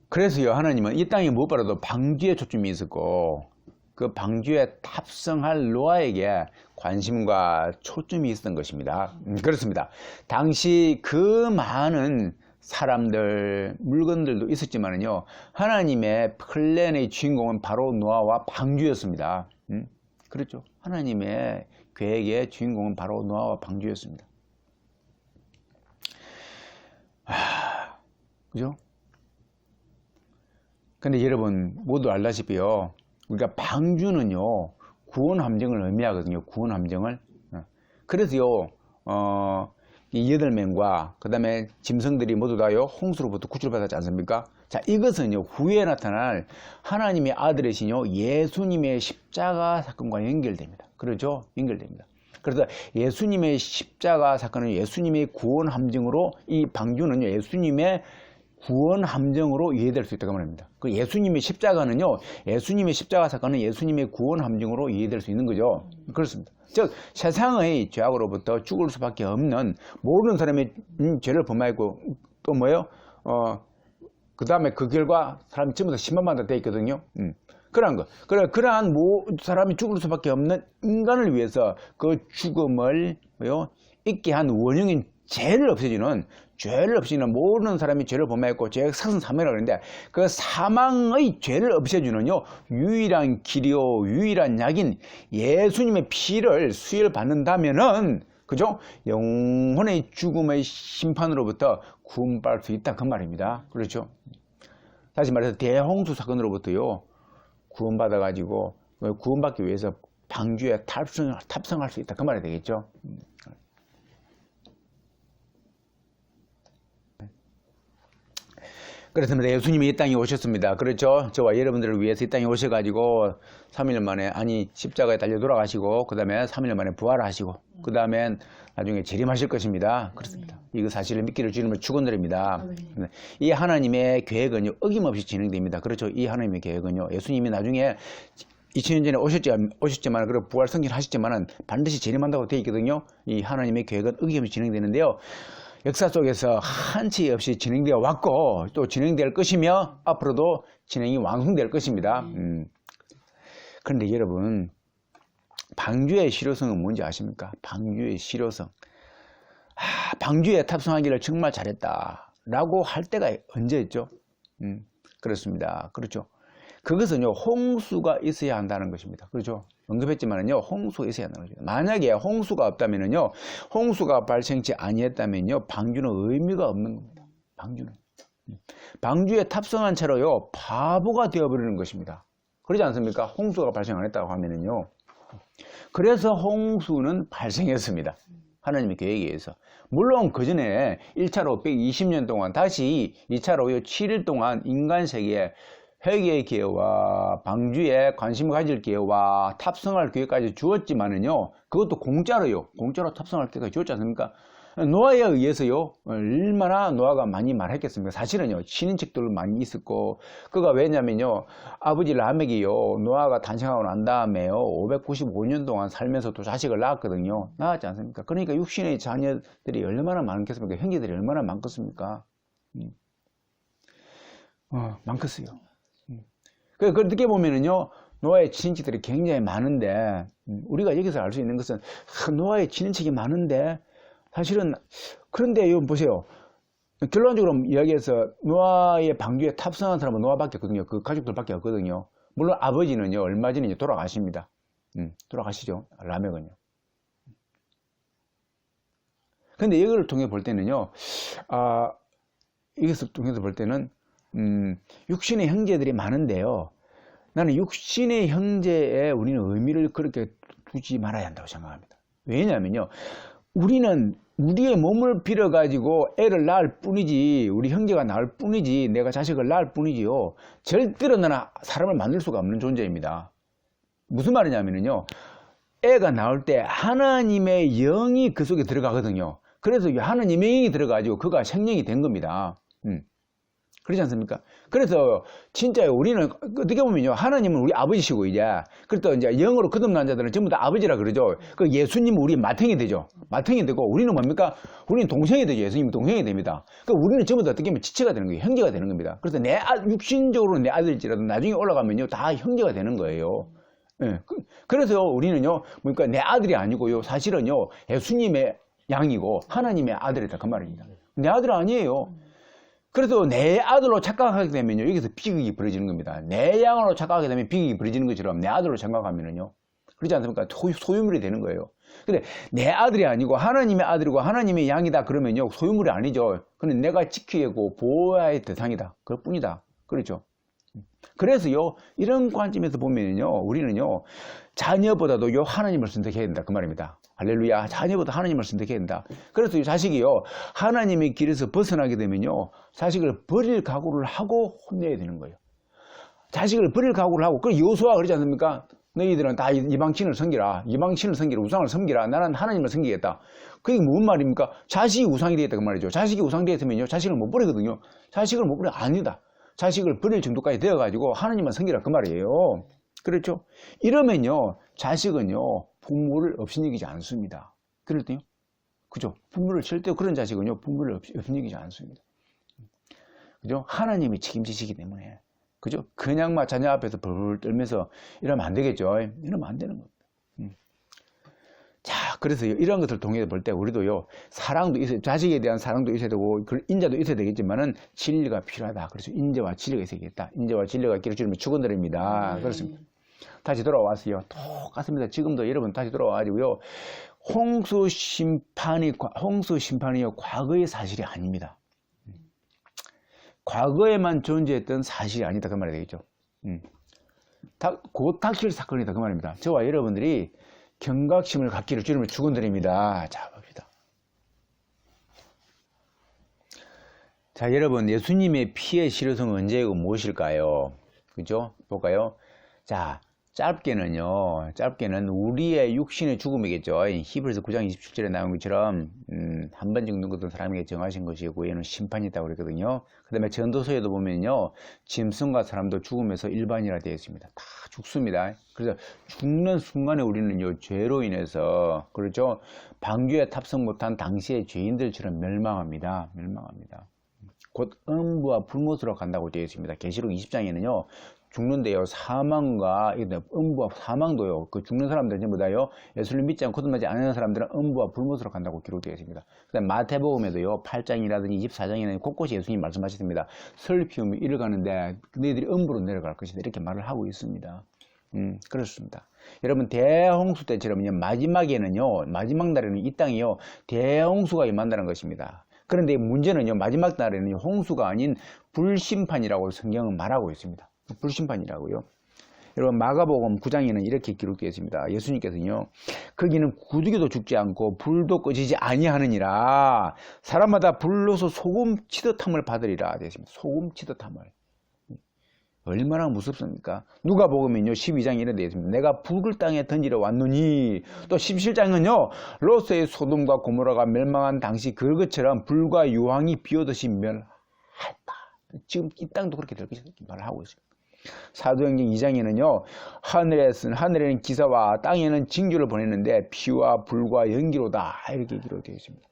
그래서요, 하나님은 이 땅의 무엇보다도 방주에 초점이 있었고, 그 방주에 탑승할 노아에게 관심과 초점이 있었던 것입니다. 그렇습니다. 당시 그 많은 사람들, 물건들도 있었지만은요, 하나님의 플랜의 주인공은 바로 노아와 방주였습니다. 그렇죠? 하나님의 계획의 주인공은 바로 노아와 방주였습니다. 그죠? 근데 여러분 모두 알다시피요, 우리가 방주는요 구원 함정을 의미하거든요. 구원 함정을. 그래서요 이 8명과 그 다음에 짐승들이 모두 다요 홍수로부터 구출받았지 않습니까? 자, 이것은요 후에 나타날 하나님의 아들이시요 예수님의 십자가 사건과 연결됩니다. 그렇죠? 연결됩니다. 그래서 예수님의 십자가 사건은 예수님의 구원 함정으로, 이 방주는요 예수님의 구원 함정으로 이해될 수 있다고 말합니다. 그 예수님의 십자가는요, 예수님의 십자가 사건은 예수님의 구원 함정으로 이해될 수 있는 거죠. 그렇습니다. 즉 세상의 죄악으로부터 죽을 수밖에 없는 모든 사람의 죄를 범하였고, 또 뭐예요? 그 다음에 그 결과 사람이 전부 다 10만 만 다 돼 있거든요. 그러한 거. 그러한 사람이 죽을 수밖에 없는 인간을 위해서 그 죽음을 뭐요? 있게 한 원흉인 죄를 없애주는 모든 사람이 죄를 범하였고 죄의 삭은 사망이라고 그러는데, 그 사망의 죄를 없애주는요 유일한 길이요 유일한 약인 예수님의 피를 수혈받는다면은, 그죠? 영혼의 죽음의 심판으로부터 구원받을 수 있다 그 말입니다. 그렇죠? 다시 말해서 대홍수 사건으로부터요 구원받아 가지고 구원받기 위해서 방주에 탑승할 수 있다 그 말이 되겠죠. 그렇습니다. 예수님이 이 땅에 오셨습니다. 그렇죠? 저와 여러분들을 위해서 이 땅에 오셔가지고 3일 만에, 아니 십자가에 달려 돌아가시고 그 다음에 3일 만에 부활하시고 그 다음엔 나중에 재림하실 것입니다. 그렇습니다. 이거 사실을 믿기를 주님을 축원드립니다. 이 하나님의 계획은요 어김없이 진행됩니다. 그렇죠? 이 하나님의 계획은요 예수님이 나중에 2000년 전에 오셨지만, 그리고 부활 승진하셨지만은 반드시 재림한다고 되어 있거든요. 이 하나님의 계획은 어김없이 진행되는데요. 역사 속에서 한치 없이 진행되어 왔고 또 진행될 것이며 앞으로도 진행이 완성될 것입니다. 그런데 여러분, 방주의 실효성은 뭔지 아십니까? 방주의 실효성. 방주에 탑승하기를 정말 잘했다 라고 할 때가 언제였죠? 그렇습니다. 그렇죠. 그것은요 홍수가 있어야 한다는 것입니다. 그렇죠? 언급했지만은요 홍수가 있어야 한다는 것입니다. 만약에 홍수가 없다면은요, 홍수가 발생치 아니했다면요 방주는 의미가 없는 겁니다. 방주에 탑승한 채로요 바보가 되어버리는 것입니다. 그러지 않습니까? 홍수가 발생 안 했다고 하면은요. 그래서 홍수는 발생했습니다. 하나님의 계획에 의해서. 물론 그 전에 1차로 120년 동안, 다시 2차로 7일 동안 인간 세계에 회개의 기회와 방주에 관심을 가질 기회와 탑승할 기회까지 주었지만은요, 그것도 공짜로 탑승할 기회까지 주었지 않습니까? 노아에 의해서요 얼마나 노아가 많이 말했겠습니까? 사실은요 친인척들 많이 있었고, 그가 왜냐면요 아버지 라멕이요 노아가 탄생하고 난 다음에요 595년 동안 살면서 또 자식을 낳았거든요. 낳았지 않습니까? 그러니까 육신의 자녀들이 얼마나 많겠습니까? 형제들이 얼마나 많겠습니까? 많겠어요. 그걸 어떻게 보면은요 노아의 친인척들이 굉장히 많은데, 우리가 여기서 알 수 있는 것은 노아의 친인척이 많은데, 사실은 그런데 이거 보세요. 결론적으로 이야기해서 노아의 방주에 탑승한 사람은 노아밖에 없거든요. 그 가족들밖에 없거든요. 물론 아버지는요 얼마 전에 이제 돌아가십니다. 돌아가시죠, 라멕은요. 근데 이걸 통해 볼 때는요, 이것을 통해서 볼 때는 육신의 형제들이 많은데요, 나는 육신의 형제에 우리는 의미를 그렇게 두지 말아야 한다고 생각합니다. 왜냐하면요 우리는 우리의 몸을 빌어 가지고 애를 낳을 뿐이지, 우리 형제가 낳을 뿐이지, 내가 자식을 낳을 뿐이지요 절대로 나는 사람을 만들 수가 없는 존재입니다. 무슨 말이냐면요, 애가 나올 때 하나님의 영이 그 속에 들어가거든요. 그래서 하나님의 영이 들어가지고 그가 생명이 된 겁니다. 그렇지 않습니까? 그래서 진짜 우리는 어떻게 보면요 하나님은 우리 아버지시고, 그래도 이제 영으로 거듭난 자들은 전부 다 아버지라 그러죠. 그 예수님은 우리 맏형이 되죠. 맏형이 되고, 우리는 뭡니까? 우리는 동생이 되죠. 예수님은 동생이 됩니다. 그 우리는 전부 다 어떻게 보면 지체가 되는 거예요. 형제가 되는 겁니다. 그래서 육신적으로 내 아들일지라도 나중에 올라가면요 다 형제가 되는 거예요. 그래서 우리는요 뭡니까? 내 아들이 아니고요 사실은요 예수님의 양이고 하나님의 아들이다 그 말입니다. 내 아들 아니에요. 그래서 내 아들로 착각하게 되면요 여기서 비극이 벌어지는 겁니다. 내 양으로 착각하게 되면 비극이 벌어지는 것처럼 내 아들로 생각하면은요 그렇지 않습니까? 소유물이 되는 거예요. 근데 내 아들이 아니고 하나님의 아들이고 하나님의 양이다 그러면요, 소유물이 아니죠. 근데 내가 지켜야 하고 보호해야 할 대상이다. 그럴 뿐이다. 그렇죠. 그래서요, 이런 관점에서 보면요, 우리는요, 자녀보다도요, 하나님을 선택해야 된다. 그 말입니다. 할렐루야. 자녀보다 하나님을 선택해야 된다. 그래서 이 자식이요, 하나님의 길에서 벗어나게 되면요, 자식을 버릴 각오를 하고 혼내야 되는 거예요. 자식을 버릴 각오를 하고, 그 요수아 그러지 않습니까? 너희들은 다 이방신을 섬기라. 이방신을 섬기라. 우상을 섬기라. 나는 하나님을 섬기겠다. 그게 무슨 말입니까? 자식이 우상이 되겠다. 그 말이죠. 자식이 우상이 되었으면요, 자식을 못 버리거든요. 자식을 못 버려. 아니다. 자식을 버릴 정도까지 되어가지고 하나님만 섬기라. 그 말이에요. 그렇죠? 이러면요, 자식은요, 부모를 업신여기지 않습니다. 그럴 때요? 그죠? 부모를 절대 그런 자식은요, 부모를 업신여기지 않습니다. 그죠? 하나님이 책임지시기 때문에. 그죠? 그냥 막 자녀 앞에서 벌벌 떨면서 이러면 안 되겠죠? 이러면 안 되는 겁니다. 자, 그래서 이런 것을 통해서 볼 때 우리도요, 사랑도 있어야, 자식에 대한 사랑도 있어야 되고, 인자도 있어야 되겠지만은, 진리가 필요하다. 그래서 인자와 진리가 있어야겠다. 인자와 진리가 있기를 주님의 축원드립니다. 그렇습니다. 다시 돌아왔어요. 똑같습니다. 지금도 여러분 다시 돌아와가지고요, 홍수 심판이요, 과거의 사실이 아닙니다. 과거에만 존재했던 사실이 아니다. 그 말이 되겠죠. 곧 닥칠 사건이다. 그 말입니다. 저와 여러분들이 경각심을 갖기를 주님을 축원드립니다. 자, 봅시다. 자, 여러분, 예수님의 피의 실효성은 언제고 무엇일까요? 그죠? 볼까요? 자, 짧게는 우리의 육신의 죽음이겠죠. 히브리서 9장 27절에 나온 것처럼 한 번 정도 어떤 사람에게 정하신 것이고, 얘는 심판이 있다고 그랬거든요. 그 다음에 전도서에도 보면요, 짐승과 사람도 죽음에서 일반이라 되어 있습니다. 다 죽습니다. 그래서 죽는 순간에 우리는요, 죄로 인해서, 그렇죠, 방주에 탑승 못한 당시의 죄인들처럼 멸망합니다. 곧 음부와 불못으로 간다고 되어 있습니다. 계시록 20장에는요 죽는데요, 사망과 음부와 사망도요, 그 죽는 사람들은 전부 다요, 예수를 믿지 않고 거듭나지 않는 사람들은 음부와 불못으로 간다고 기록되어 있습니다. 그다음 마태복음에도요 8장이라든지 24장에는 곳곳이 예수님 말씀하셨습니다. 슬피움이 이를 가는데 너희들이 음부로 내려갈 것이다, 이렇게 말을 하고 있습니다. 그렇습니다. 여러분, 대홍수 때처럼요, 마지막에는요, 마지막 날에는 이 땅이요, 대홍수가 임한다는 것입니다. 그런데 문제는요, 마지막 날에는 홍수가 아닌 불심판이라고 성경은 말하고 있습니다. 불심판이라고요. 여러분, 마가복음 9장에는 이렇게 기록되어 있습니다. 예수님께서는요, 거기는 구두기도 죽지 않고 불도 꺼지지 아니하느니라 사람마다 불로서 소금 치듯함을 받으리라 되어 있습니다. 소금 치듯함을. 얼마나 무섭습니까? 누가복음은요 12장에 이런 되어 있습니다. 내가 북을 땅에 던지러 왔노니, 또 17장은요 롯의 소돔과 고모라가 멸망한 당시 그것처럼 불과 유황이 비오듯이 멸하였다. 지금 이 땅도 그렇게 될 것이다 말을 하고 있습니다. 사도행전 2장에는요 하늘에는 기사와 땅에는 징조를 보냈는데 피와 불과 연기로다, 이렇게 기록되어 있습니다.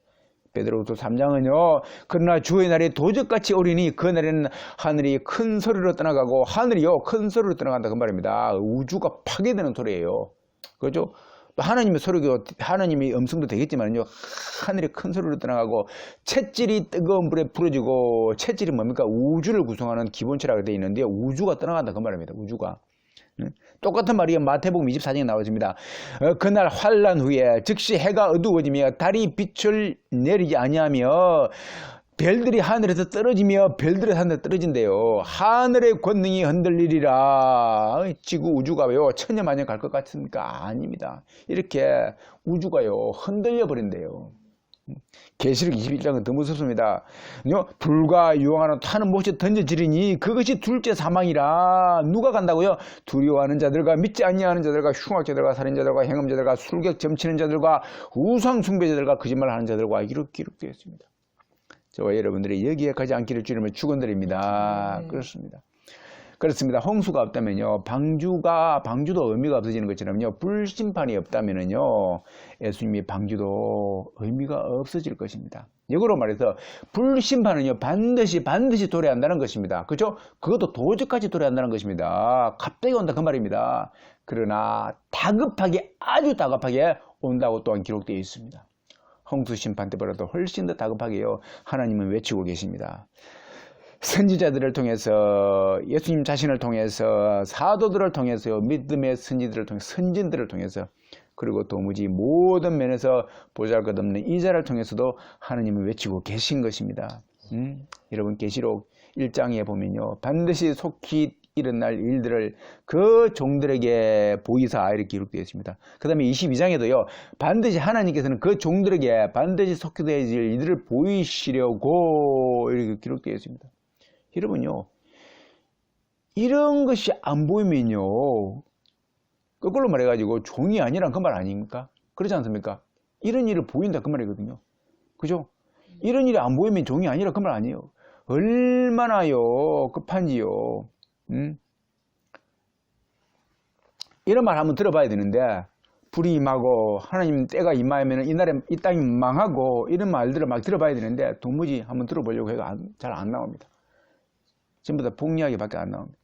베드로후서 3장은요 그러나 주의 날이 도적같이 오리니 그 날에는 하늘이 큰 소리로 떠나가고, 하늘이요 큰 소리로 떠나간다 그 말입니다. 우주가 파괴되는 소리예요. 그렇죠? 하나님의 소리고 하나님의 음성도 되겠지만요, 하늘이 큰 소리로 떠나가고, 챗질이 뜨거운 불에 부러지고, 챗질이 뭡니까? 우주를 구성하는 기본체라고 되어 있는데요, 우주가 떠나간다 그 말입니다. 우주가. 똑같은 말이 마태복음 24장에 나오십니다. 그날 환란 후에 즉시 해가 어두워지며 달이 빛을 내리지 아니하며 별들이 하늘에서 떨어지며 별들이 하늘에 떨어진대요. 하늘의 권능이 흔들리리라. 지구 우주가요 천년만년 갈 것 같습니까? 아닙니다. 이렇게 우주가요 흔들려 버린대요. 계시록 21장은 더 무섭습니다. 불과 유황하는 타는 못이 던져지리니 그것이 둘째 사망이라. 누가 간다고요? 두려워하는 자들과 믿지 아니하는 자들과 흉악자들과 살인자들과 행음자들과 술객 점치는 자들과 우상 숭배자들과 거짓말하는 자들과 이렇게 기록되어 있습니다. 저와 여러분들이 여기에 가지 않기를 주님을 축원드립니다. 그렇습니다. 홍수가 없다면요, 방주도 의미가 없어지는 것처럼요, 불심판이 없다면요, 예수님의 방주도 의미가 없어질 것입니다. 역으로 말해서 불심판은요 반드시 도래한다는 것입니다. 그렇죠? 그것도 도적같이 도래한다는 것입니다. 갑자기 온다 그 말입니다. 그러나 아주 다급하게 온다고 또한 기록되어 있습니다. 홍수 심판 때보다도 훨씬 더 다급하게요 하나님은 외치고 계십니다. 선지자들을 통해서, 예수님 자신을 통해서, 사도들을 통해서, 믿음의 선지들을 통해서, 선진들을 통해서, 그리고 도무지 모든 면에서 보잘것없는 이자를 통해서도 하느님을 외치고 계신 것입니다. 여러분 계시록 1장에 보면요, 반드시 속히 일어날 일들을 그 종들에게 보이사 이렇게 기록되어 있습니다. 그 다음에 22장에도요, 반드시 하나님께서는 그 종들에게 반드시 속히 되어질 일들을 보이시려고 이렇게 기록되어 있습니다. 여러분요, 이런 것이 안 보이면요, 거꾸로 말해가지고 종이 아니란 그 말 아닙니까? 그렇지 않습니까? 이런 일을 보인다 그 말이거든요. 그죠? 이런 일이 안 보이면 종이 아니라 그 말 아니에요. 얼마나요 급한지요. 이런 말 한번 들어봐야 되는데, 불이 임하고 하나님 때가 임하면 이날에 이 땅이 망하고, 이런 말들을 막 들어봐야 되는데 도무지 한번 들어보려고 해도 잘 안 나옵니다. 전부 다 복리하기밖에 안 나옵니다.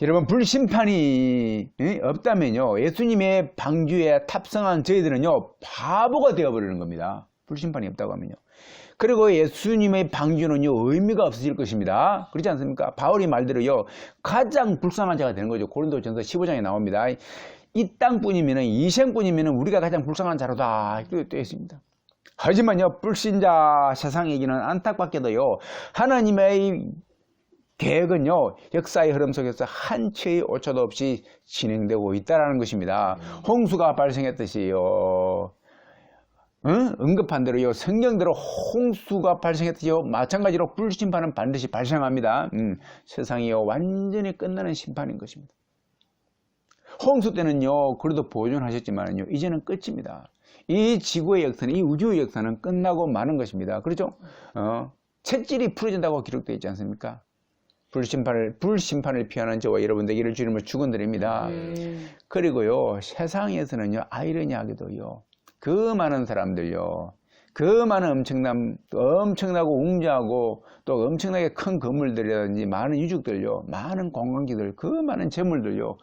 여러분, 불심판이 없다면요, 예수님의 방주에 탑승한 저희들은요 바보가 되어버리는 겁니다. 불심판이 없다고 하면요. 그리고 예수님의 방주는요 의미가 없어질 것입니다. 그렇지 않습니까? 바울이 말대로요 가장 불쌍한 자가 되는 거죠. 고린도전서 15장에 나옵니다. 이 땅뿐이면, 이 생뿐이면 우리가 가장 불쌍한 자로다 이렇게 되어 있습니다. 하지만요, 불신자 세상에게는 안타깝게도요 하나님의 계획은요 역사의 흐름 속에서 한 치의 오차도 없이 진행되고 있다는 것입니다. 홍수가 발생했듯이요, 언급한 대로요, 성경대로 홍수가 발생했듯이요, 마찬가지로 불심판은 반드시 발생합니다. 세상이요 완전히 끝나는 심판인 것입니다. 홍수 때는요 그래도 보존하셨지만요 이제는 끝입니다. 이 지구의 역사는, 이 우주의 역사는 끝나고 마는 것입니다. 그렇죠? 채찍이 풀어진다고 기록되어 있지 않습니까? 불심판을 피하는 저와 여러분 되기를 주님을 축원드립니다. 그리고요 세상에서는요 아이러니하게도요 그 많은 사람들요, 그 많은 엄청나고 웅장하고 또 엄청나게 큰 건물들이라든지 많은 유족들요, 많은 관광지들, 그 많은 재물들요,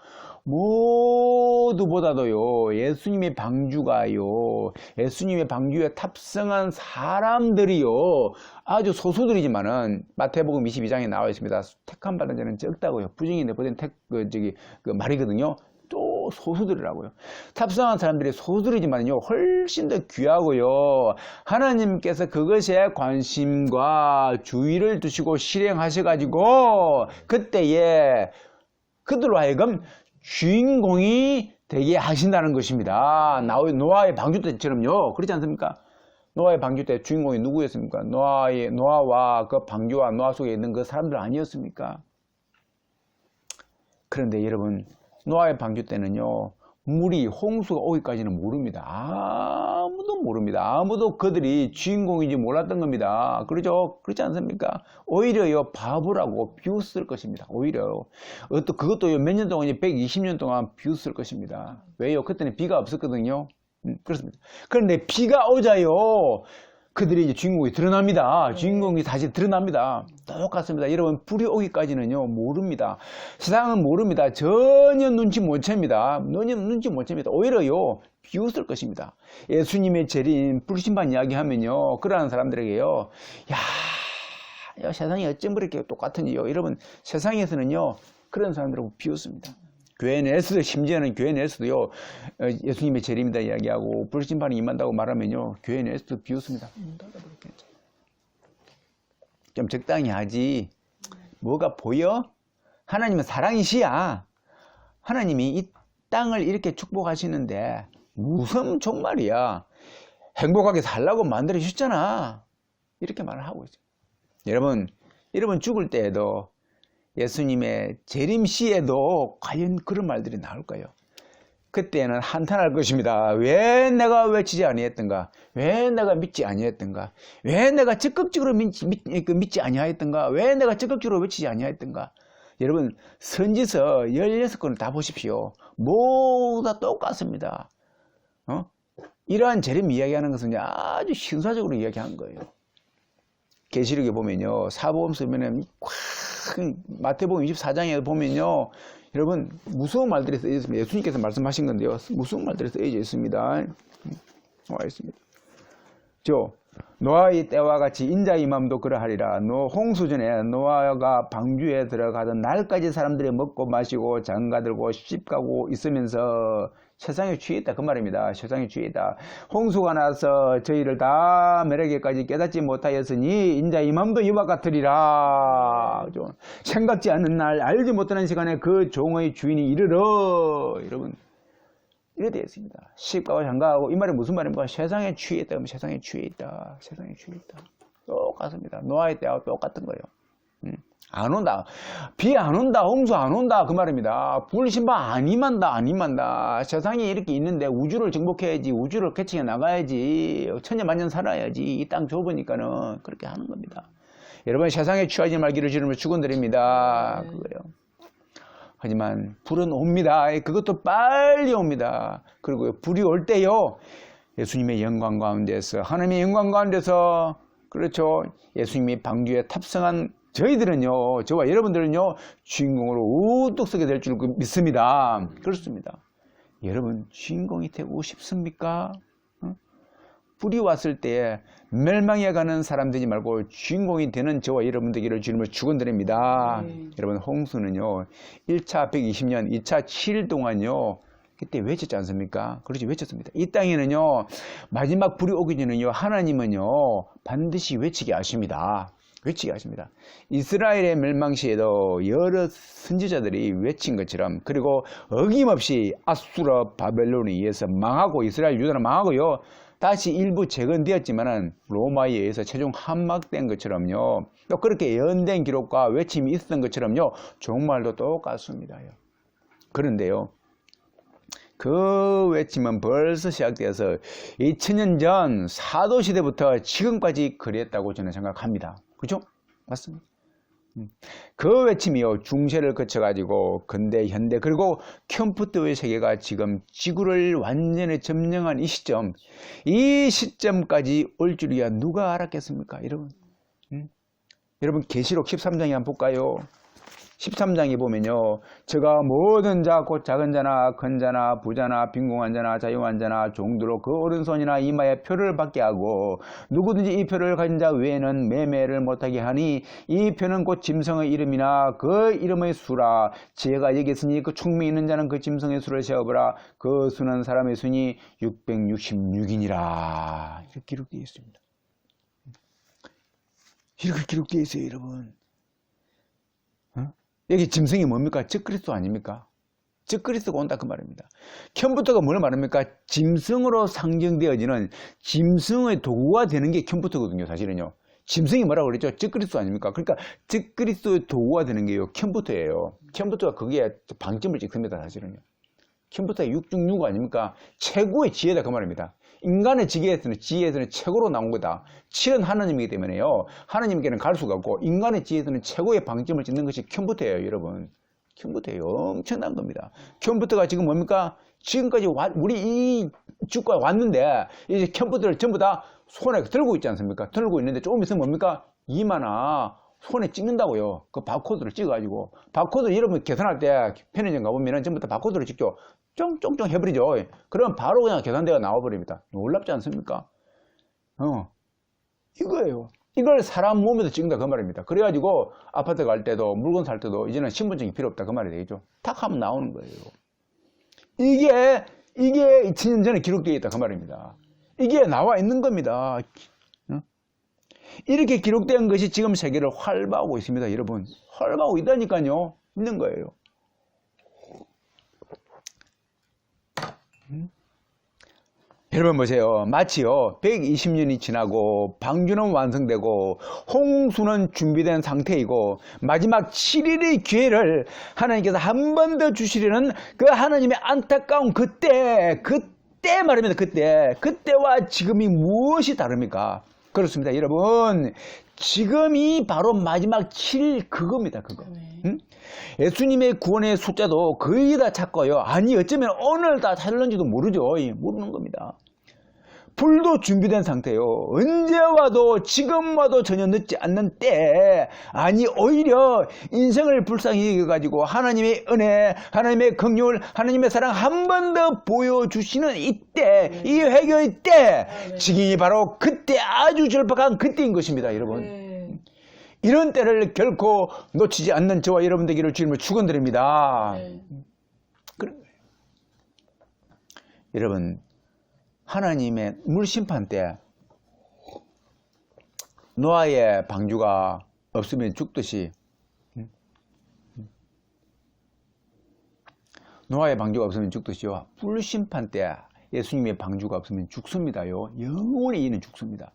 모두보다도요 예수님의 방주가요, 예수님의 방주에 탑승한 사람들이요 아주 소수들이지만은 마태복음 22장에 나와 있습니다. 택함 받은 자는 적다고요. 부정이 내보낸 그 말이거든요. 또 소수들이라고요. 탑승한 사람들이 소수들이지만요 훨씬 더 귀하고요, 하나님께서 그것에 관심과 주의를 두시고 실행하셔가지고 그때에 그들로 하여금 주인공이 되게 하신다는 것입니다. 노아의 방주 때처럼요. 그렇지 않습니까? 노아의 방주 때 주인공이 누구였습니까? 노아와 그 방주와 노아 속에 있는 그 사람들 아니었습니까? 그런데 여러분, 노아의 방주 때는요 물이, 홍수가 오기까지는 모릅니다. 아무도 모릅니다. 아무도 그들이 주인공인지 몰랐던 겁니다. 그렇죠? 그렇지 않습니까? 오히려요 바보라고 비웃을 것입니다. 오히려 그것도요 몇 년 동안, 120년 동안 비웃을 것입니다. 왜요? 그때는 비가 없었거든요. 그렇습니다. 그런데 비가 오자요 그들이 이제 주인공이 드러납니다. 주인공이 다시 드러납니다. 똑같습니다. 여러분, 불이 오기까지는요 모릅니다. 세상은 모릅니다. 전혀 눈치 못 챕니다. 눈치 못 챕니다. 오히려요 비웃을 것입니다. 예수님의 재림, 불심판 이야기하면요 그러한 사람들에게요, 야 세상이 어쩜 그렇게 똑같은지요. 여러분, 세상에서는요 그런 사람들하고 비웃습니다. 교회 내에서도, 심지어는 교회 내에서도요 예수님의 재림이다 이야기하고 불심판이 임한다고 말하면요 교회 내에서도 비웃습니다. 좀 적당히 하지, 뭐가 보여? 하나님은 사랑이시야. 하나님이 이 땅을 이렇게 축복하시는데 무슨 종말이야, 행복하게 살라고 만들어 주셨잖아, 이렇게 말을 하고 있어요. 여러분 죽을 때에도, 예수님의 재림 시에도 과연 그런 말들이 나올까요? 그때는 한탄할 것입니다. 왜 내가 외치지 아니했던가? 왜 내가 믿지 아니했던가? 왜 내가 적극적으로 믿지 아니하였던가? 왜 내가 적극적으로 외치지 아니하였던가? 여러분, 선지서 16권을 다 보십시오. 모두 다 똑같습니다. 이러한 재림 이야기하는 것은 아주 신사적으로 이야기한 거예요. 계시록에 보면요, 사복음서 보면 마태복음 24장에 보면요, 여러분 무서운 말들이 쓰여져 있습니다. 예수님께서 말씀하신 건데요, 무서운 말들이 쓰여져 있습니다. 와 있습니다. 노아의 때와 같이 인자의 마음도 그러하리라. 홍수 전에 노아가 방주에 들어가던 날까지 사람들이 먹고 마시고 장가들고 시집가고 있으면서 세상에 취했다 그 말입니다. 세상에 취했다. 홍수가 나서 저희를 다 멸하기까지 깨닫지 못하였으니 인자의 마음도 이와 같으리라. 생각지 않는 날 알지 못하는 시간에 그 종의 주인이 이르러 여러분 이래 되어 있습니다. 시집가고 장가하고 이 말이 무슨 말입니까? 세상에 취했다. 그러면 세상에 취했다. 세상에 취했다. 똑같습니다. 노아의 때하고 똑같은 거예요. 안 온다. 비 안 온다. 홍수 안 온다. 그 말입니다. 불신방 안 임한다. 세상에 이렇게 있는데 우주를 정복해야지. 우주를 개척해 나가야지. 천년만년 살아야지. 이 땅 좁으니까는 그렇게 하는 겁니다. 여러분 세상에 취하지 말기를 주님을 축원드립니다. 그거예요. 하지만 불은 옵니다. 그것도 빨리 옵니다. 그리고 불이 올 때요. 예수님의 영광 가운데서 하나님의 영광 가운데서 그렇죠. 예수님이 방주에 탑승한 저희들은요. 저와 여러분들은요. 주인공으로 우뚝 서게 될 줄 믿습니다. 그렇습니다. 여러분 주인공이 되고 싶습니까? 불이 왔을 때 멸망해 가는 사람 되지 말고 주인공이 되는 저와 여러분 되기를 주님을 축원드립니다. 여러분 홍수는요 1차 120년 2차 7일 동안요 그때 외쳤지 않습니까? 그렇지 외쳤습니다. 이 땅에는요 마지막 불이 오기 전에는요 하나님은요 반드시 외치게 하십니다. 외치게 하십니다. 이스라엘의 멸망시에도 여러 선지자들이 외친 것처럼 그리고 어김없이 아수르 바벨론에 의해서 망하고 이스라엘 유다는 망하고요 다시 일부 재건되었지만은 로마에 의해서 최종 함락된 것처럼요. 또 그렇게 예언된 기록과 외침이 있었던 것처럼요. 종말도 똑같습니다. 그런데요. 그 외침은 벌써 시작되어서 2000년 전 사도시대부터 지금까지 그랬다고 저는 생각합니다. 그죠? 맞습니다. 그 외침이요 중세를 거쳐가지고 근대 현대 그리고 컴퓨터의 세계가 지금 지구를 완전히 점령한 이 시점까지 올 줄이야 누가 알았겠습니까 여러분? 여러분 계시록 13장에 한번 볼까요? 13장에 보면요 저가 모든 자 곧 작은 자나 큰 자나 부자나 빈궁한 자나 자유한 자나 종도로 그 오른손이나 이마에 표를 받게 하고 누구든지 이 표를 가진 자 외에는 매매를 못하게 하니 이 표는 곧 짐승의 이름이나 그 이름의 수라 지혜가 여기 있으니 그 총명이 있는 자는 그 짐승의 수를 세어보라 그 수는 사람의 수니 666이니라 이렇게 기록되어 있습니다. 이렇게 기록되어 있어요 여러분. 여기 짐승이 뭡니까? 적그리스도 아닙니까? 적그리스도가 온다 그 말입니다. 컴퓨터가 뭘 말합니까? 짐승으로 상징되어지는 짐승의 도구가 되는 게 컴퓨터거든요 사실은요. 짐승이 뭐라고 그랬죠? 적그리스도 아닙니까? 그러니까 적그리스도의 도구가 되는 게요 컴퓨터예요. 컴퓨터가 거기에 방점을 찍습니다 사실은요. 컴퓨터가 666 아닙니까? 최고의 지혜다 그 말입니다. 인간의 지혜에서는 최고로 나온 거다. 7은 하나님이기 때문에요. 하나님께는 갈 수가 없고 인간의 지혜에서는 최고의 방점을 찍는 것이 컴퓨터예요 여러분. 컴퓨터예요. 엄청난 겁니다. 컴퓨터가 지금 뭡니까? 지금까지 우리 이 주가에 왔는데 이제 컴퓨터를 전부 다 손에 들고 있지 않습니까? 들고 있는데 조금 있으면 뭡니까? 이마나 손에 찍는다고요. 그 바코드를 찍어가지고 바코드 여러분 계산할 때 편의점 가보면 전부 다 바코드를 찍죠. 쫑쫑쫑 해버리죠. 그럼 바로 그냥 계산대가 나와버립니다. 놀랍지 않습니까? 이거예요. 이걸 사람 몸에도 찍는다 그 말입니다. 그래가지고 아파트 갈 때도 물건 살 때도 이제는 신분증이 필요 없다 그 말이 되겠죠. 탁 하면 나오는 거예요. 이게 2000년 전에 기록되어 있다 그 말입니다. 이게 나와 있는 겁니다. 이렇게 기록된 것이 지금 세계를 활보하고 있습니다 여러분. 활보하고 있다니까요. 있는 거예요. 여러분 보세요. 마치요 120년이 지나고 방주는 완성되고 홍수는 준비된 상태이고 마지막 7일의 기회를 하나님께서 한 번 더 주시려는 그 하나님의 안타까운 그때 말입니다. 그때와 지금이 무엇이 다릅니까? 그렇습니다 여러분. 지금이 바로 마지막 7일 그겁니다. 그거. 응? 예수님의 구원의 숫자도 거의 다 찾고요. 아니 어쩌면 오늘 다 찾을는지도 모르죠. 모르는 겁니다. 불도 준비된 상태요. 언제 와도 지금 와도 전혀 늦지 않는 때, 아니 오히려 인생을 불쌍히 여겨가지고 하나님의 은혜, 하나님의 긍휼, 하나님의 사랑 한 번 더 보여주시는 이때, 이 회개의 때, 지금이 바로 그때 아주 절박한 그때인 것입니다, 여러분. 이런 때를 결코 놓치지 않는 저와 여러분 되기를 주님을 축원드립니다. 여러분, 하나님의 물심판 때 노아의 방주가 없으면 죽듯이, 노아의 방주가 없으면 죽듯이요, 물심판 때 예수님의 방주가 없으면 죽습니다요. 영원히 이는 죽습니다.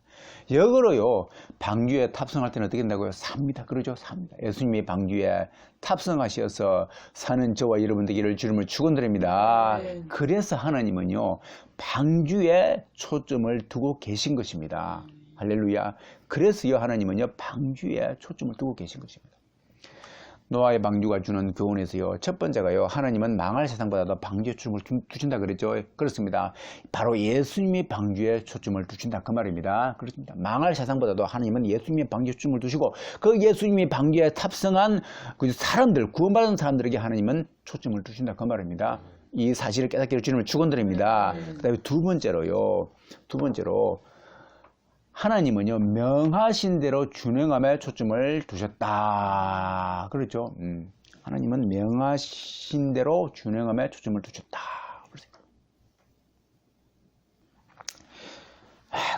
역으로요, 방주에 탑승할 때는 어떻게 된다고요? 삽니다. 그러죠? 삽니다. 예수님의 방주에 탑승하셔서 사는 저와 여러분 되기를 주님을 축원드립니다. 그래서 하나님은요, 방주에 초점을 두고 계신 것입니다. 할렐루야. 그래서요, 하나님은요, 방주에 초점을 두고 계신 것입니다. 노아의 방주가 주는 교훈에서요, 첫 번째가요, 하나님은 망할 세상보다도 방주에 초점을 두신다 그랬죠. 그렇습니다. 바로 예수님의 방주에 초점을 두신다 그 말입니다. 그렇습니다. 망할 세상보다도 하나님은 예수님의 방주에 초점을 두시고, 그 예수님의 방주에 탑승한 그 사람들, 구원받은 사람들에게 하나님은 초점을 두신다 그 말입니다. 이 사실을 깨닫기를 주님을 축원드립니다. 그다음에 두 번째로 하나님은요, 명하신 대로 준행함에 초점을 두셨다. 그렇죠? 하나님은 명하신 대로 준행함에 초점을 두셨다.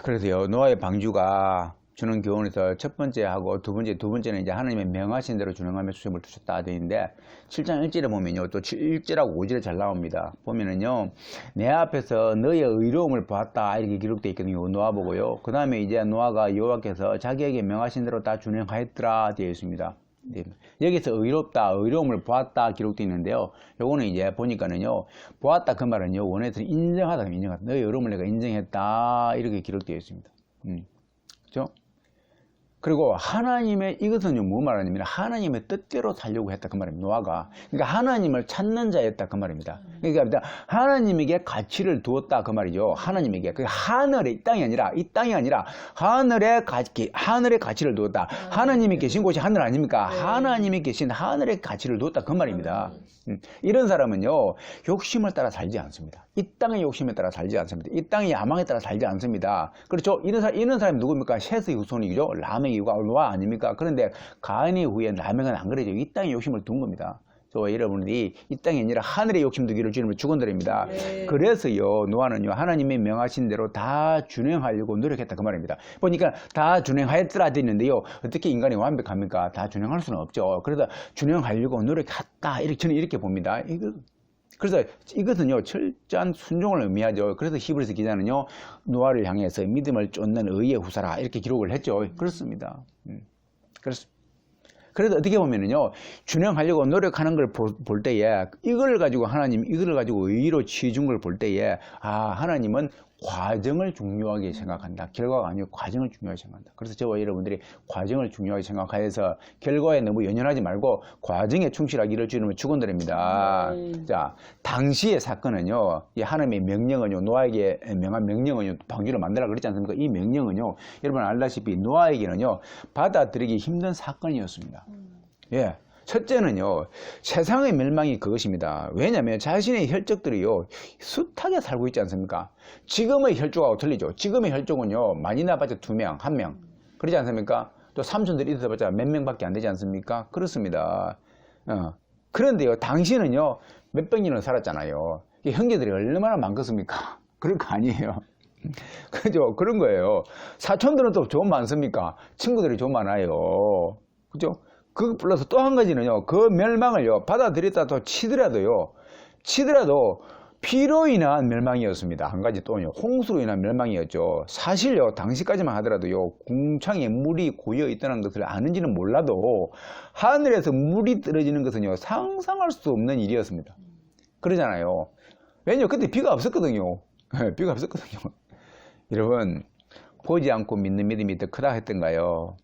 그래서요, 노아의 방주가 주는 교훈에서 첫 번째하고 두 번째는 이제 하나님의 명하신 대로 준행함에 초점을 두셨다 되는데, 7장 1절에 보면요, 또 1절하고 5절에 잘 나옵니다. 보면은요, 내 앞에서 너의 의로움을 보았다 이렇게 기록되어 있거든요. 노아 보고요. 그 다음에 이제 노아가 여호와께서 자기에게 명하신 대로 다 준행하였더라 되어 있습니다. 여기서 의롭다, 의로움을 보았다 기록되어 있는데요. 요거는 이제 보니까는요, 보았다 그 말은요, 원어에서 인정하다, 너의 의로움을 내가 인정했다 이렇게 기록되어 있습니다. 그렇죠? 그리고 하나님의, 이것은 뭐 말하냐면 하나님의 뜻대로 살려고 했다 그 말입니다. 노아가. 그러니까 하나님을 찾는 자였다 그 말입니다. 그러니까 하나님에게 가치를 두었다 그 말이죠. 하나님에게. 그 하늘에, 이 땅이 아니라 하늘의 가치를 두었다. 하나님이 계신 곳이 하늘 아닙니까? 하나님이 계신 하늘의 가치를 두었다 그 말입니다. 이런 사람은요, 욕심을 따라 살지 않습니다. 이 땅의 욕심에 따라 살지 않습니다. 이 땅의 야망에 따라 살지 않습니다. 그렇죠? 이런 사람이 누굽니까? 셋의 후손이죠. 라멕 이후가 노아 아닙니까? 그런데 가인의 후에 라멕은 안 그러죠. 이 땅의 욕심을 둔 겁니다. 저와 여러분들이 이 땅이 아니라 하늘의 욕심 두기를 주님을 축원드립니다. 그래서요, 노아는요, 하나님의 명하신 대로 다 준행하려고 노력했다 그 말입니다. 보니까 다 준행하였더라 되어 있는데요, 어떻게 인간이 완벽합니까? 다 준행할 수는 없죠. 그래서 준행하려고 노력했다, 이렇게 저는 이렇게 봅니다. 그래서 이것은요, 철저한 순종을 의미하죠. 그래서 히브리서 기자는요, 노아를 향해서 믿음을 쫓는 의의 후사라 이렇게 기록을 했죠. 그렇습니다. 그래서 어떻게 보면은요, 준행하려고 노력하는 걸 볼 때에, 이걸 가지고 의의로 취해준 걸 볼 때에, 하나님은 과정을 중요하게 생각한다. 결과가 아니고 과정을 중요하게 생각한다. 그래서 저와 여러분들이 과정을 중요하게 생각해서 결과에 너무 연연하지 말고 과정에 충실하기를 주님을 축원드립니다. 자, 당시의 사건은요, 이 하나님의 명령은요, 노아에게 명한 명령은요, 방주를 만들라 그랬지 않습니까? 이 명령은요, 여러분 알다시피 노아에게는요, 받아들이기 힘든 사건이었습니다. 예. 첫째는요, 세상의 멸망이 그것입니다. 왜냐하면 자신의 혈족들이요, 숱하게 살고 있지 않습니까? 지금의 혈족하고 틀리죠. 지금의 혈족은요, 많이 나봤자 2명, 1명. 그러지 않습니까? 또 삼촌들이 있어봤자 몇 명밖에 안 되지 않습니까? 그렇습니다. 그런데요, 당신은요, 몇백 년을 살았잖아요. 형제들이 얼마나 많겠습니까? 그럴 거 아니에요. 그죠? 그런 거예요. 사촌들은 또 좀 많습니까? 친구들이 좀 많아요. 그죠? 그 플러스 또 한 가지는요, 그 멸망을요, 받아들였다 또 치더라도 피로 인한 멸망이었습니다. 한 가지 또요, 홍수로 인한 멸망이었죠. 사실요, 당시까지만 하더라도요, 궁창에 물이 고여 있다는 것을 아는지는 몰라도 하늘에서 물이 떨어지는 것은요, 상상할 수 없는 일이었습니다. 그러잖아요. 왜냐면 그때 비가 없었거든요. 비가 없었거든요. 여러분, 보지 않고 믿는 믿음이 더 크다 했던가요?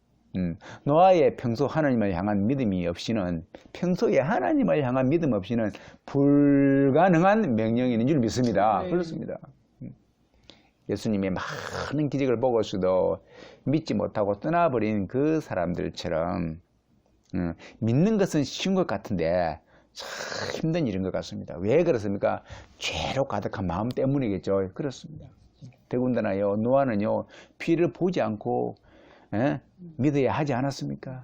노아의 평소 하나님을 향한 믿음이 없이는, 평소에 하나님을 향한 믿음 없이는 불가능한 명령이 있는 줄 믿습니다. 그렇습니다. 예수님의 많은 기적을 보고서도 믿지 못하고 떠나버린 그 사람들처럼 믿는 것은 쉬운 것 같은데 참 힘든 일인 것 같습니다. 왜 그렇습니까? 죄로 가득한 마음 때문이겠죠. 그렇습니다. 더군다나요, 노아는요, 피를 보지 않고 믿어야 하지 않았습니까?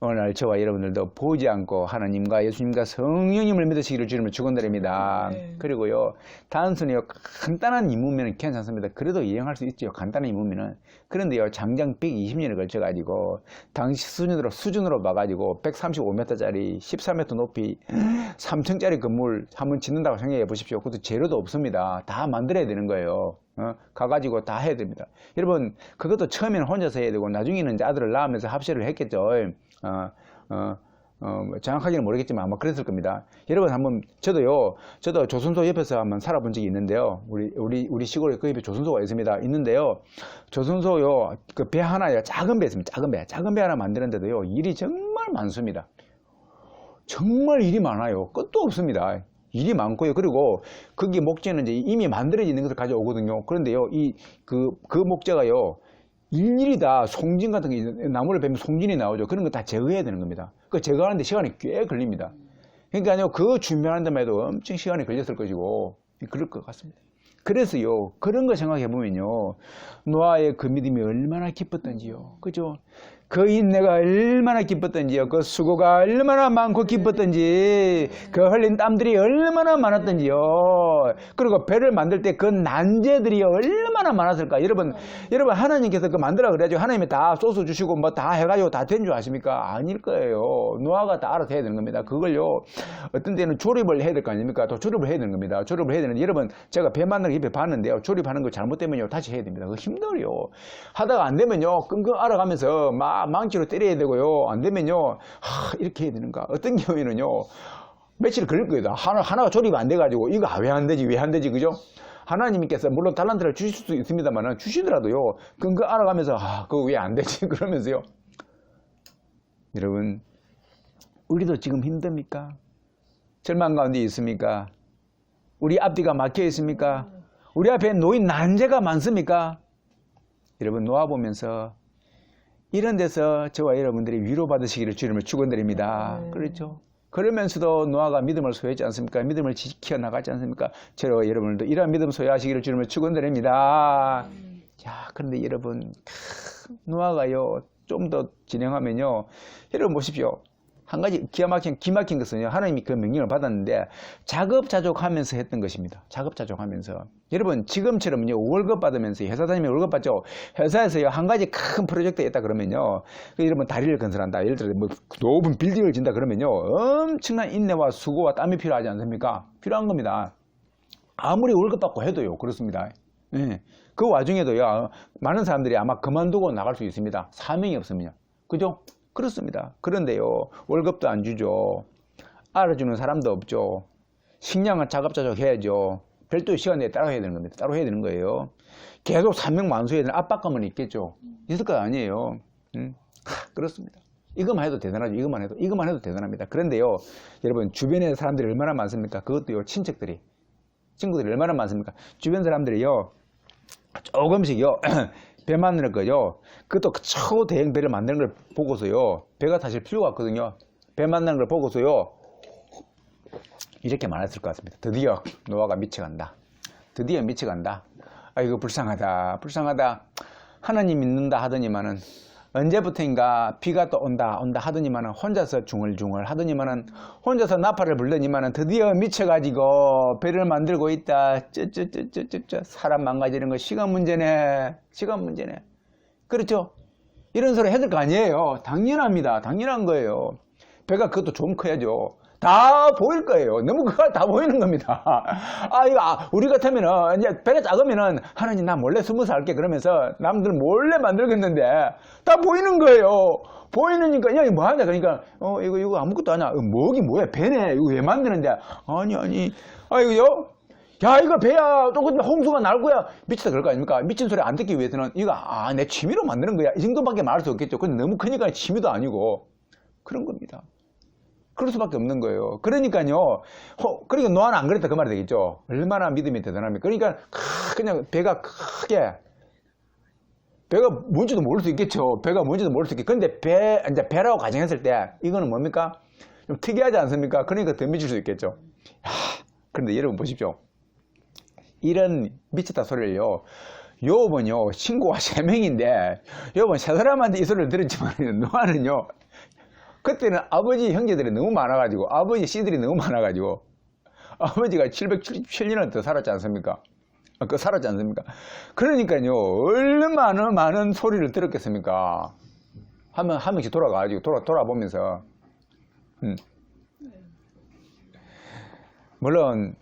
오늘 저와 여러분들도 보지 않고 하나님과 예수님과 성령님을 믿으시기를 주님을 축원드립니다. 그리고요, 단순히요 간단한 임무면 괜찮습니다. 그래도 이행할 수 있죠. 간단한 임무면은. 그런데요, 장장 120년을 걸쳐 가지고 당시 수준으로 봐가지고 135m짜리 14m 높이 3층짜리 건물 한번 짓는다고 생각해 보십시오. 그것도 재료도 없습니다. 다 만들어야 되는 거예요. 가가지고 다 해야 됩니다. 여러분, 그것도 처음에는 혼자서 해야 되고 나중에는 이제 아들을 낳으면서 합세를 했겠죠. 정확하게는 모르겠지만 아마 그랬을 겁니다. 여러분, 한번 저도 조선소 옆에서 한번 살아본 적이 있는데요. 우리 시골에 그 옆에 조선소가 있는데요. 조선소요, 그 배 하나요, 작은 배 있습니다. 작은 배 하나 만드는데도요, 일이 정말 많습니다. 정말 일이 많아요. 끝도 없습니다. 일이 많고요. 그리고 거기 목재는 이제 이미 만들어져 있는 것을 가져오거든요. 그런데요, 그 목재가요, 일일이 다 송진 같은 게, 나무를 베면 송진이 나오죠. 그런 거 다 제거해야 되는 겁니다. 그 제거하는데 시간이 꽤 걸립니다. 그러니까요, 그거 준비하는 데만 해도 엄청 시간이 걸렸을 것이고, 그럴 것 같습니다. 그래서요, 그런 거 생각해 보면요, 노아의 그 믿음이 얼마나 기뻤던지요. 그죠? 그 인내가 얼마나 기뻤던지요. 그 수고가 얼마나 많고 기뻤던지, 그 흘린 땀들이 얼마나 많았던지요. 그리고 배를 만들 때 그 난제들이 얼마나 많았을까. 여러분 하나님께서 그 만들라 그래가지고 하나님이 다 소스 주시고 뭐 다 해가지고 다 된 줄 아십니까? 아닐 거예요. 노아가 다 알아서 해야 되는 겁니다. 그걸요, 어떤 때는 조립을 해야 될 거 아닙니까? 또 조립을 해야 되는 겁니다. 조립을 해야 되는데, 여러분, 제가 배 만드는 거 입에 봤는데요, 조립하는 거 잘못되면요, 다시 해야 됩니다. 그거 힘들어요. 하다가 안 되면요, 끙끙 알아가면서 막 망치로 때려야 되고요. 안 되면요, 이렇게 해야 되는가. 어떤 경우에는요, 며칠 걸릴 거예요. 하나가 조립이 안 돼가지고, 이거 왜 안 되지, 그죠? 하나님께서 물론 달란트를 주실 수도 있습니다만, 주시더라도요, 끙끙 알아가면서, 그거 왜 안 되지? 그러면서요. 여러분, 우리도 지금 힘듭니까? 절망 가운데 있습니까? 우리 앞뒤가 막혀 있습니까? 우리 앞에 놓인 난제가 많습니까? 여러분, 놓아보면서 이런 데서 저와 여러분들이 위로받으시기를 주님을 축원드립니다. 그렇죠? 그러면서도 노아가 믿음을 소유했지 않습니까? 믿음을 지켜나가지 않습니까? 저와 여러분들도 이러한 믿음 소유하시기를 주님을 축원드립니다. 자, 그런데 여러분, 노아가요, 좀 더 진행하면요, 여러분 보십시오. 한 가지 기막힌 것은요, 하나님이 그 명령을 받았는데 자급자족하면서 했던 것입니다. 자급자족하면서. 여러분, 지금처럼요, 월급 받으면서, 회사 다니면 월급 받죠. 회사에서요, 한 가지 큰 프로젝트가 있다 그러면요, 여러분 다리를 건설한다, 예를 들어 뭐 높은 빌딩을 진다 그러면요, 엄청난 인내와 수고와 땀이 필요하지 않습니까? 필요한 겁니다. 아무리 월급 받고 해도요, 그렇습니다. 예. 그 와중에도요, 많은 사람들이 아마 그만두고 나갈 수 있습니다. 사명이 없으면요. 그죠? 그렇습니다. 그런데요, 월급도 안 주죠. 알아주는 사람도 없죠. 식량은 자급자족 해야죠. 별도의 시간 내에 따로 해야 되는 겁니다. 따로 해야 되는 거예요. 계속 사명 완수해야 되는 압박감은 있겠죠. 있을 거 아니에요. 그렇습니다. 이것만 해도 대단하죠. 이것만 해도 대단합니다. 그런데요, 여러분, 주변에 사람들이 얼마나 많습니까? 그것도요, 친구들이 얼마나 많습니까? 주변 사람들이요, 조금씩요, 배 만드는 거죠. 그것도 초대형 배를 만드는 걸 보고서요, 배가 타실 필요가 없거든요. 배 만드는 걸 보고서요, 이렇게 말했을 것 같습니다. 드디어 노아가 미쳐간다. 아이고, 불쌍하다. 하나님 믿는다 하더니만은, 언제부터인가 비가 또 온다 하더니만은, 혼자서 중얼중얼 하더니만은, 혼자서 나팔을 불더니만은, 드디어 미쳐가지고 배를 만들고 있다. 사람 망가지는 거 시간 문제네. 그렇죠? 이런 소리 해야 될 거 아니에요. 당연합니다. 당연한 거예요. 배가 그것도 좀 커야죠. 다 보일 거예요. 너무 그거 다 보이는 겁니다. 우리 같으면은, 이제 배가 작으면은, 하나님, 나 몰래 숨어서 할게. 그러면서, 남들 몰래 만들겠는데, 다 보이는 거예요. 보이니까, 야, 이거 뭐 하냐? 그러니까, 이거 아무것도 아니야. 뭐긴 뭐야? 배네. 이거 왜 만드는데? 아니. 이거요? 야, 이거 배야. 조금 홍수가 날 거야. 미치다 그럴 거 아닙니까? 미친 소리 안 듣기 위해서는, 이거, 내 취미로 만드는 거야. 이 정도밖에 말할 수 없겠죠. 근데 너무 크니까 취미도 아니고. 그런 겁니다. 그럴 수밖에 없는 거예요. 그러니까요. 그러니까 노아는 안 그랬다 그 말이 되겠죠. 얼마나 믿음이 대단합니까? 그러니까 그냥 배가 크게 배가 뭔지도 모를 수 있겠죠. 배가 뭔지도 모를 수 있겠죠. 근데 이제 배라고 가정했을 때 이거는 뭡니까? 좀 특이하지 않습니까? 그러니까 더 미칠 수 있겠죠. 그런데 여러분 보십시오. 이런 미쳤다 소리를요. 욥은요 친구가 3명인데 욥은 3사람한테 이 소리를 들었지만 노아는요 그때는 아버지 형제들이 너무 많아가지고 아버지 씨들이 너무 많아가지고 아버지가 777년을 더 살았지 않습니까? 살았지 않습니까? 그러니까요 얼마나 많은 소리를 들었겠습니까? 한 명씩 돌아가가지고 돌아보면서 물론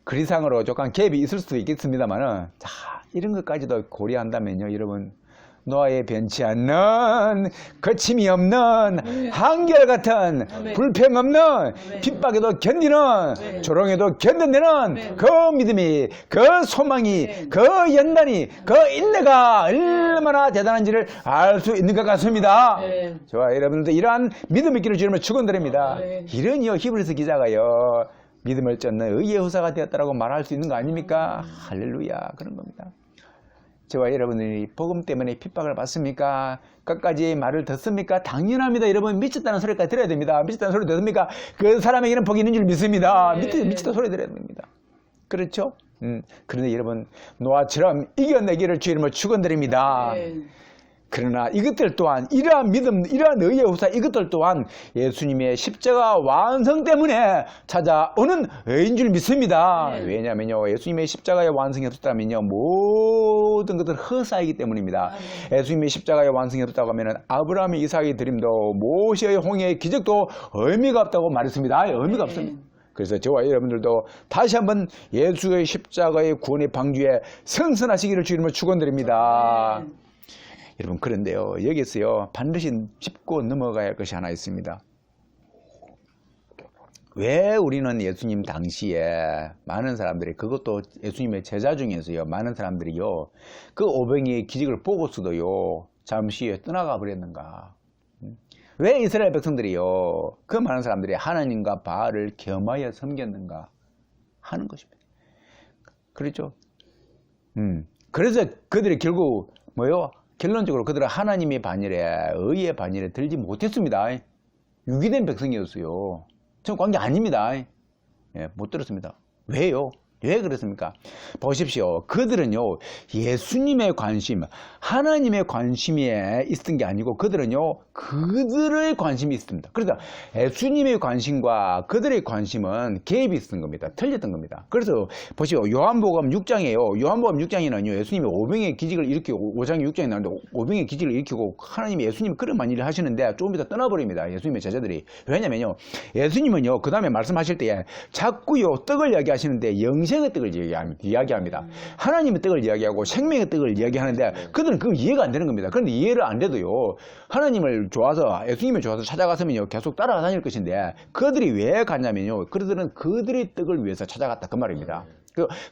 그 이상으로 조금 갭이 있을 수도 있겠습니다만은 자 이런 것까지도 고려한다면요 여러분 노아의 변치 않는 거침이 없는 한결같은 불평 없는 핍박에도 견디는 조롱에도 견뎌내는 그 믿음이 그 소망이 그 연단이 그 인내가 얼마나 대단한지를 알 수 있는 것 같습니다. 좋아 여러분들도 이러한 믿음 있기를 주님을 축원드립니다. 이런요 히브리서 기자가요 믿음을 쫓는 의의 후사가 되었다라고 말할 수 있는 거 아닙니까? 할렐루야 그런 겁니다. 저와 여러분들이 복음 때문에 핍박을 받습니까? 끝까지 말을 듣습니까? 당연합니다. 여러분 미쳤다는 소리까지 들어야 됩니다. 미쳤다는 소리 듣습니까? 그 사람에게는 복이 있는 줄 믿습니다. 미쳤다는 소리 들어야 됩니다. 그렇죠? 그런데 여러분 노아처럼 이겨내기를 주 이름으로 축원드립니다. 그러나 이것들 또한 이러한 믿음, 이러한 의의 후사 이것들 또한 예수님의 십자가 완성 때문에 찾아오는 의인 줄 믿습니다. 왜냐하면요 예수님의 십자가의 완성이 없었다면요 모든 것들 허사이기 때문입니다. 예수님의 십자가의 완성이 없었다고 하면 아브라함의 이삭의 드림도 모세의 홍해의 기적도 의미가 없다고 말했습니다. 의미가 없습니다. 그래서 저와 여러분들도 다시 한번 예수의 십자가의 구원의 방주에 승선하시기를 주 이름으로 축원드립니다. 여러분 그런데요 여기서요 반드시 짚고 넘어가야 할 것이 하나 있습니다. 왜 우리는 예수님 당시에 많은 사람들이 그것도 예수님의 제자 중에서요 많은 사람들이요 그 오병이의 기적을 보고서도요 잠시 떠나가 버렸는가? 왜 이스라엘 백성들이요 그 많은 사람들이 하나님과 바알을 겸하여 섬겼는가 하는 것입니다. 그렇죠? 그래서 그들이 결국 뭐요? 결론적으로 그들은 하나님의 반열에 의의 반열에 들지 못했습니다. 유기된 백성이었어요. 전 관계 아닙니다. 못 들었습니다. 왜요? 왜 그렇습니까? 보십시오. 그들은요 예수님의 관심, 하나님의 관심에 있었던 게 아니고 그들은요 그들의 관심이 있습니다. 그래서 예수님의 관심과 그들의 관심은 갭이 있었던 겁니다. 틀렸던 겁니다. 그래서 보시오. 요한복음 6장이에요. 요한복음 6장에는요 예수님이 오병의 기적을 일으키고 5장 6장에 나오는데 오병의 기적을 일으키고 하나님이 예수님이 그런 많은 일을 하시는데 조금 이따 떠나버립니다. 예수님의 제자들이. 왜냐면요 예수님은요 그 다음에 말씀하실 때에 자꾸요 떡을 이야기하시는데 영생의 떡을 이야기합니다. 하나님의 떡을 이야기하고 생명의 떡을 이야기하는데 그들은 그 이해가 안 되는 겁니다. 그런데 이해를 안 돼도요 하나님을 좋아서 예수님을 좋아서 찾아갔으면요 계속 따라다닐 것인데 그들이 왜 갔냐면요 그들은 그들의 떡을 위해서 찾아갔다 그 말입니다.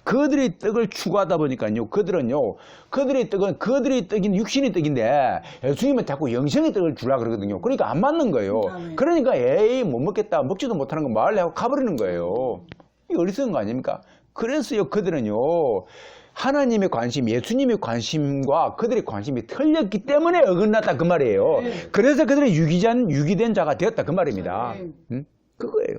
그들의 떡을 추구하다 보니까요 그들은요 그들의 떡은 그들의 떡인 육신의 떡인데 예수님은 자꾸 영생의 떡을 주라 그러거든요. 그러니까 안 맞는 거예요. 그러니까 에이 못 먹겠다 먹지도 못하는 거 말래 하고 가버리는 거예요. 이 어리석은 거 아닙니까? 그래서요 그들은요 하나님의 관심, 예수님의 관심과 그들의 관심이 틀렸기 때문에 어긋났다 그 말이에요. 그래서 그들은 유기된 자가 되었다 그 말입니다. 그거예요.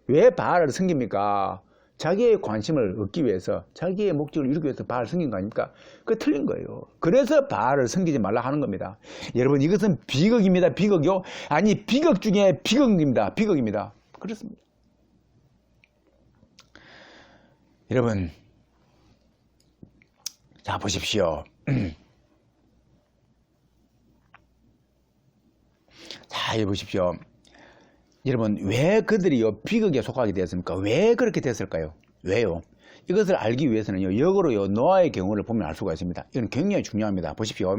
왜 바알을 섬깁니까? 자기의 관심을 얻기 위해서 자기의 목적을 이루기 위해서 바알을 섬긴 거 아닙니까? 그게 틀린 거예요. 그래서 바알을 섬기지 말라 하는 겁니다. 여러분 이것은 비극입니다. 비극이요? 아니 비극 중에 비극입니다. 비극입니다. 그렇습니다. 여러분 자 보십시오. 자 여기 보십시오. 여러분 왜 그들이요 비극에 속하게 되었습니까? 왜 그렇게 됐을까요? 왜요? 이것을 알기 위해서는요 역으로요 노아의 경우를 보면 알 수가 있습니다. 이건 굉장히 중요합니다. 보십시오.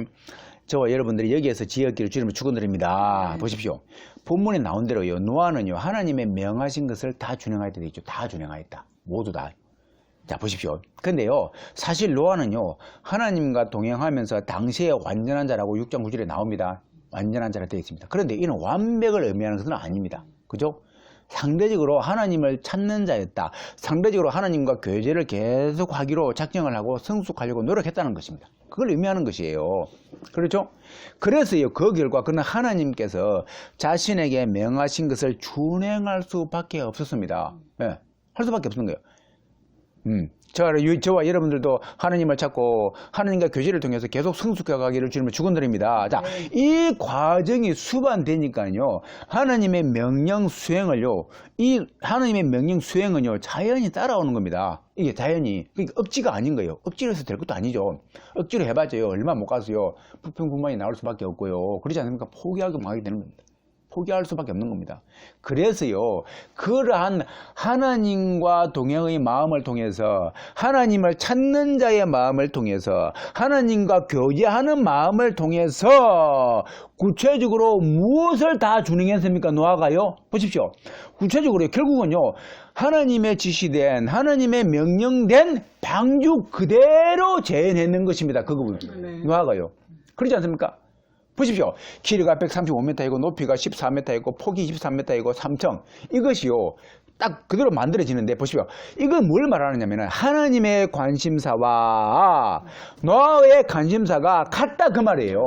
저와 여러분들이 여기에서 지었기를 주님을 축원드립니다. 보십시오. 본문에 나온 대로요 노아는요 하나님의 명하신 것을 다 준행하였다 되어 있죠. 다 준행하였다. 모두 다. 자 보십시오. 근데요 사실 노아는요 하나님과 동행하면서 당시에 완전한 자라고 6장 9절에 나옵니다. 완전한 자라 되어 있습니다. 그런데 이는 완벽을 의미하는 것은 아닙니다. 그죠? 상대적으로 하나님을 찾는 자였다. 상대적으로 하나님과 교제를 계속 하기로 작정을 하고 성숙하려고 노력했다는 것입니다. 그걸 의미하는 것이에요. 그렇죠? 그래서요, 그 결과 그는 하나님께서 자신에게 명하신 것을 준행할 수밖에 없었습니다. 예, 할 수밖에 없는 거예요. 저와 여러분들도 하나님을 찾고 하나님과 교제를 통해서 계속 성숙해가기를 주님을 축원드립니다. 자, 이 과정이 수반되니까요, 하나님의 명령 수행을요, 이 하나님의 명령 수행은요, 자연히 따라오는 겁니다. 이게 자연히. 그러니까 억지가 아닌 거예요. 억지로 해서 될 것도 아니죠. 억지로 해봤자요, 얼마 못 가서요, 불평불만이 나올 수밖에 없고요. 그렇지 않습니까? 포기하고 망하게 되는 겁니다. 포기할 수밖에 없는 겁니다. 그래서요, 그러한 하나님과 동행의 마음을 통해서, 하나님을 찾는 자의 마음을 통해서, 하나님과 교제하는 마음을 통해서 구체적으로 무엇을 다 준행했습니까? 노아가요? 보십시오. 구체적으로 결국은요, 하나님의 지시된, 하나님의 명령된 방주 그대로 재현했는 것입니다. 그거 노아가요. 그렇지 않습니까? 보십시오. 길이가 135m이고 높이가 14m이고 폭이 23m이고 3층. 이것이요, 딱 그대로 만들어지는데, 보십시오. 이건 뭘 말하느냐면 하나님의 관심사와 노아의 관심사가 같다, 그 말이에요.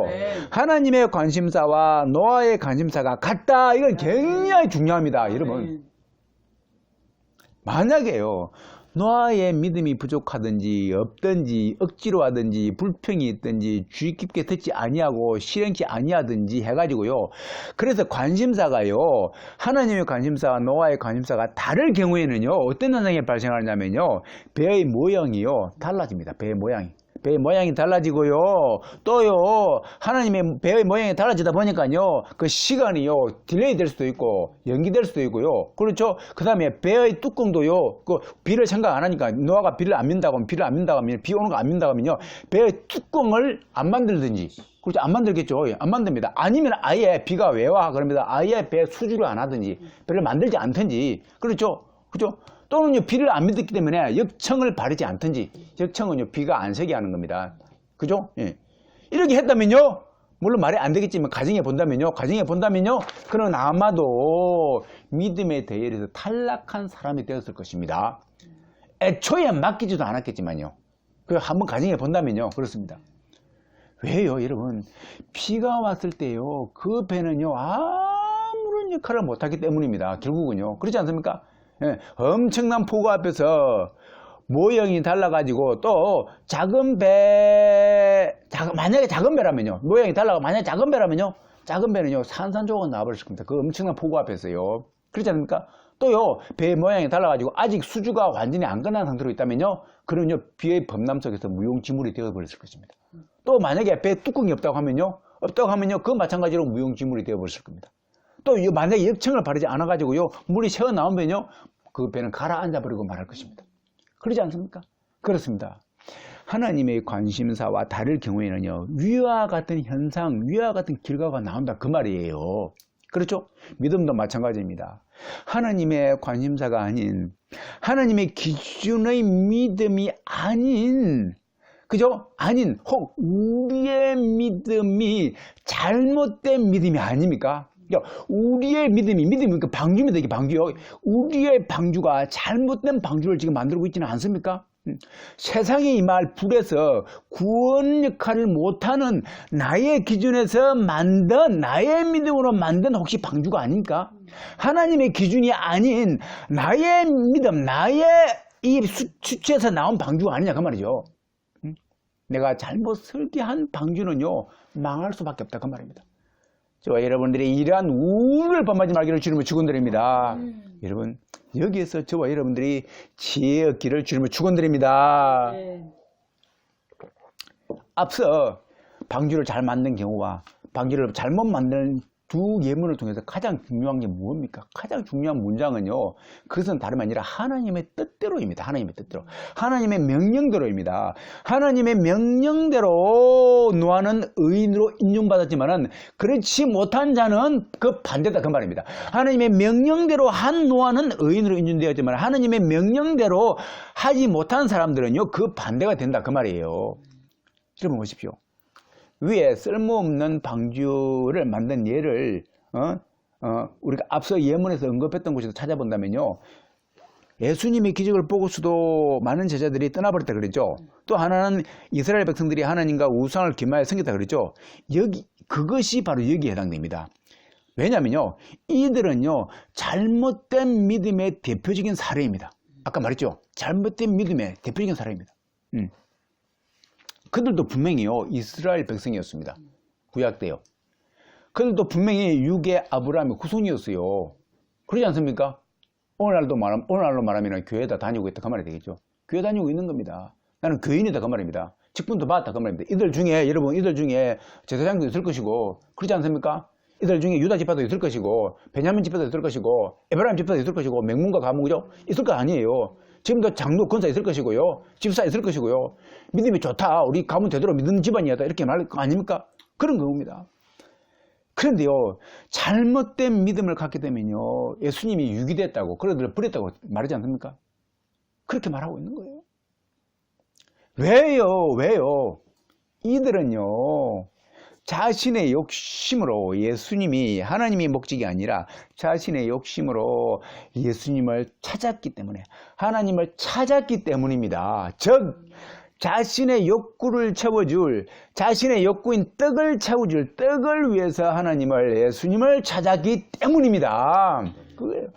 하나님의 관심사와 노아의 관심사가 같다. 이건 굉장히 중요합니다, 여러분. 만약에요, 노아의 믿음이 부족하든지 없든지 억지로 하든지 불평이 있든지 주의 깊게 듣지 아니하고 실행치 아니하든지 해가지고요, 그래서 관심사가요, 하나님의 관심사와 노아의 관심사가 다를 경우에는요, 어떤 현상이 발생하냐면요, 배의 모양이요 달라집니다. 배의 모양이 달라지고요, 또요, 하나님의 배의 모양이 달라지다 보니까요, 그 시간이요, 딜레이 될 수도 있고, 연기될 수도 있고요. 그렇죠? 그 다음에 배의 뚜껑도요, 그 비를 생각 안 하니까, 노아가 비를 안 민다고 하면, 비 오는 거 안 민다고 하면요, 배의 뚜껑을 안 만들든지, 그렇죠? 안 만들겠죠? 안 만듭니다. 아니면 아예 비가 왜 와? 그럽니다. 아예 배 수주를 안 하든지, 배를 만들지 않든지, 그렇죠? 그렇죠? 또는요, 비를 안 믿었기 때문에 역청을 바르지 않든지, 역청은요, 비가 안 새게 하는 겁니다. 그죠? 예. 이렇게 했다면요, 물론 말이 안 되겠지만, 가정에 본다면요, 그는 아마도 믿음의 대열에서 탈락한 사람이 되었을 것입니다. 애초에 맡기지도 않았겠지만요. 그 한번 가정에 본다면요, 그렇습니다. 왜요, 여러분? 비가 왔을 때요, 그 배는요, 아무런 역할을 못하기 때문입니다. 결국은요. 그렇지 않습니까? 예, 엄청난 폭우 앞에서 모형이 달라가지고, 또 작은 배, 만약에 작은 배라면요, 모형이 달라가 만약에 작은 배는요 산산조각 나와버렸을 겁니다. 그 엄청난 폭우 앞에서요. 그렇지 않습니까? 또요, 배 모양이 달라가지고 아직 수주가 완전히 안 끝난 상태로 있다면요, 그러면요, 비의 범람 속에서 무용지물이 되어버렸을 것입니다. 또 만약에 배 뚜껑이 없다고 하면요, 그 마찬가지로 무용지물이 되어버렸을 겁니다. 또 만약에 역청을 바르지 않아가지고요, 물이 새어 나오면요, 그 배는 가라앉아 버리고 말할 것입니다. 그러지 않습니까? 그렇습니다. 하나님의 관심사와 다를 경우에는요, 위와 같은 현상, 위와 같은 결과가 나온다, 그 말이에요. 그렇죠? 믿음도 마찬가지입니다. 하나님의 관심사가 아닌, 하나님의 기준의 믿음이 아닌, 그죠? 혹 우리의 믿음이 잘못된 믿음이 아닙니까? 우리의 믿음이 방주입니다. 이게 방주요. 우리의 방주가 잘못된 방주를 지금 만들고 있지는 않습니까? 세상에 임할 불에서 구원 역할을 못하는 나의 기준에서 만든, 나의 믿음으로 만든 혹시 방주가 아닙니까? 하나님의 기준이 아닌 나의 믿음, 나의 이 수치에서 나온 방주가 아니냐, 그 말이죠. 내가 잘못 설계한 방주는요, 망할 수밖에 없다, 그 말입니다. 저와 여러분들이 이러한 우를 범하지 말기를 주님을 축원드립니다. 여러분, 여기에서 저와 여러분들이 지혜 얻기를 주님을 축원드립니다. 앞서 방주를 잘 만든 경우와 방주를 잘못 만든 두 예문을 통해서 가장 중요한 게 무엇입니까? 가장 중요한 문장은요, 그것은 다름 아니라 하나님의 뜻대로입니다. 하나님의 뜻대로. 하나님의 명령대로입니다. 하나님의 명령대로 노아는 의인으로 인정받았지만은 그렇지 못한 자는 그 반대다, 그 말입니다. 하나님의 명령대로 한 노아는 의인으로 인정되었지만 하나님의 명령대로 하지 못한 사람들은요, 그 반대가 된다, 그 말이에요. 여러분 보십시오. 위에 쓸모없는 방주를 만든 예를 우리가 앞서 예문에서 언급했던 곳에서 찾아본다면요. 예수님의 기적을 보고서도 많은 제자들이 떠나버렸다 그랬죠. 또 하나는 이스라엘 백성들이 하나님과 우상을 기마에 섬겼다 그랬죠. 그것이 바로 여기에 해당됩니다. 왜냐면요, 이들은요, 잘못된 믿음의 대표적인 사례입니다. 아까 말했죠. 잘못된 믿음의 대표적인 사례입니다. 그들도 분명히요, 이스라엘 백성이었습니다. 구약 때요. 그들도 분명히 육의 아브라함의 후손이었어요. 그러지 않습니까? 오늘날로 말하면 교회에다 다니고 있다 그 말이 되겠죠. 교회 다니고 있는 겁니다. 나는 교인이다 그 말입니다. 직분도 받았다 그 말입니다. 이들 중에 제사장도 있을 것이고, 그렇지 않습니까? 이들 중에 유다 지파도 있을 것이고, 베냐민 지파도 있을 것이고, 에브라임 지파도 있을 것이고, 맹문과 가문이죠? 있을 거 아니에요. 지금도 장로 권사 있을 것이고요, 집사 있을 것이고요, 믿음이 좋다, 우리 가문 되도록 믿는 집안이었다, 이렇게 말할 거 아닙니까? 그런 겁니다. 그런데요, 잘못된 믿음을 갖게 되면요, 예수님이 유기됐다고, 그들을 버렸다고 말하지 않습니까? 그렇게 말하고 있는 거예요. 왜요? 이들은요, 자신의 욕심으로 예수님이 하나님의 목적이 아니라 자신의 욕심으로 예수님을 찾았기 때문에, 하나님을 찾았기 때문입니다. 즉 자신의 욕구를 채워줄, 자신의 욕구인 떡을 채워줄 떡을 위해서 예수님을 찾았기 때문입니다. 그거예요.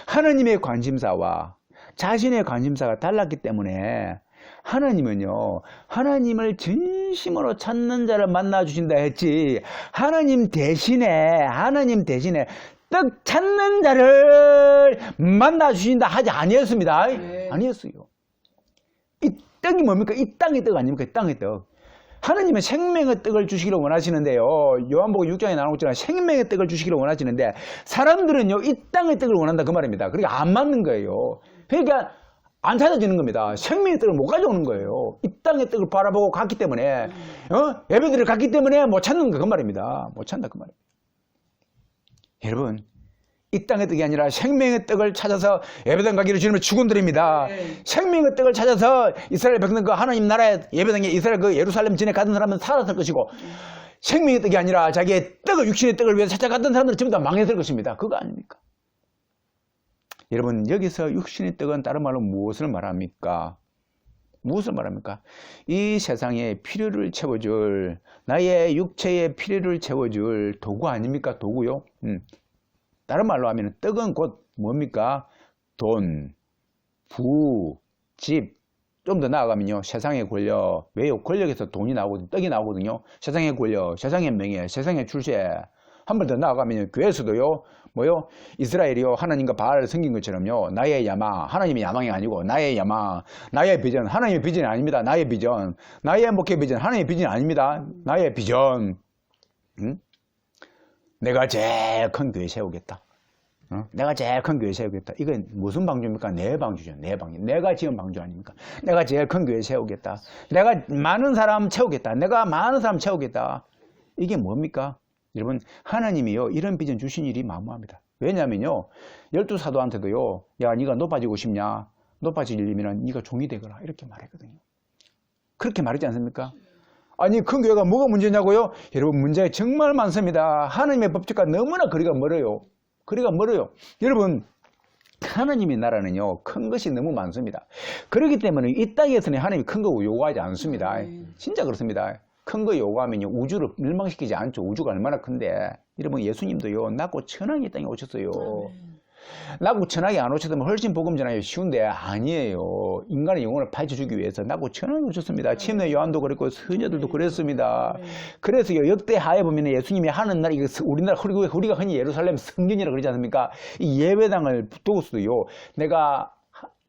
하나님의 관심사와 자신의 관심사가 달랐기 때문에 하나님은요, 하나님을 진심으로 찾는 자를 만나주신다 했지, 하나님 대신에 떡 찾는 자를 만나주신다 하지 아니었습니다. 네. 아니었어요. 이 떡이 뭡니까? 이 땅의 떡 아닙니까? 이 땅의 떡. 하나님은 생명의 떡을 주시기를 원하시는데요. 요한복음 6장에 나오고 있잖아요. 생명의 떡을 주시기를 원하시는데, 사람들은요, 이 땅의 떡을 원한다 그 말입니다. 그러니까 안 맞는 거예요. 그러니까 안 찾아지는 겁니다. 생명의 떡을 못 가져오는 거예요. 이 땅의 떡을 바라보고 갔기 때문에, 예배드리러 갔기 때문에 못 찾는 거 그 말입니다. 못 찾는다 그 말입니다. 여러분, 이 땅의 떡이 아니라 생명의 떡을 찾아서 예배당 가기를 주님을 축원드립니다. 네. 생명의 떡을 찾아서 이스라엘 백성 그 하나님 나라의 예배당에 이스라엘 그 예루살렘 진에 가던 사람은 살았을 것이고, 생명의 떡이 아니라 자기의 떡을, 육신의 떡을 위해서 찾아갔던 사람들은 전부 다 망했을 것입니다. 그거 아닙니까? 여러분, 여기서 육신의 떡은 다른 말로 무엇을 말합니까? 무엇을 말합니까? 이 세상의 필요를 채워줄, 나의 육체의 필요를 채워줄 도구 아닙니까? 도구요. 다른 말로 하면 떡은 곧 뭡니까? 돈, 부, 집. 좀 더 나아가면요, 세상의 권력. 왜요? 권력에서 돈이 나오거든요. 떡이 나오거든요. 세상의 권력, 세상의 명예, 세상의 출세. 한 번 더 나아가면 교회에서도요, 뭐요? 이스라엘이요, 하나님과 바알을 섬긴 것처럼요, 나의 야망, 하나님의 야망이 아니고 나의 야망, 나의 비전, 하나님의 비전이 아닙니다. 나의 비전, 나의 목회 비전, 하나님의 비전이 아닙니다. 나의 비전. 내가 제일 큰 교회 세우겠다. 내가 제일 큰 교회 세우겠다. 이건 무슨 방주입니까? 내 방주죠. 내 방주. 내가 지은 방주 아닙니까? 내가 제일 큰 교회 세우겠다. 내가 많은 사람 채우겠다. 내가 많은 사람 채우겠다. 이게 뭡니까? 여러분, 하나님이요, 이런 비전 주신 일이 만무합니다. 왜냐면요, 12사도한테도요, 야, 네가 높아지고 싶냐? 높아지려면 네가 종이 되거라. 이렇게 말했거든요. 그렇게 말하지 않습니까? 아니, 큰 교회가 뭐가 문제냐고요? 여러분, 문제가 정말 많습니다. 하나님의 법칙과 너무나 거리가 멀어요. 거리가 멀어요. 여러분, 하나님의 나라는요, 큰 것이 너무 많습니다. 그렇기 때문에 이 땅에서는 하나님이 큰 거 요구하지 않습니다. 진짜 그렇습니다. 큰 거 요구하면요, 우주를 멸망시키지 않죠. 우주가 얼마나 큰데. 여러분, 예수님도요, 낮고 천하게 땅에 오셨어요. 낮고 천하게 안 오셨으면 훨씬 복음 전하기 쉬운데 아니에요. 인간의 영혼을 파헤쳐주기 위해서 낮고 천하게 오셨습니다. 침례 요한도 그랬고 선녀들도 그랬습니다. 그래서 역대 하에 보면 예수님이 하는 날, 우리나라 우리가 흔히 예루살렘 성전이라고 그러지 않습니까? 이 예배당을 두고서도요, 내가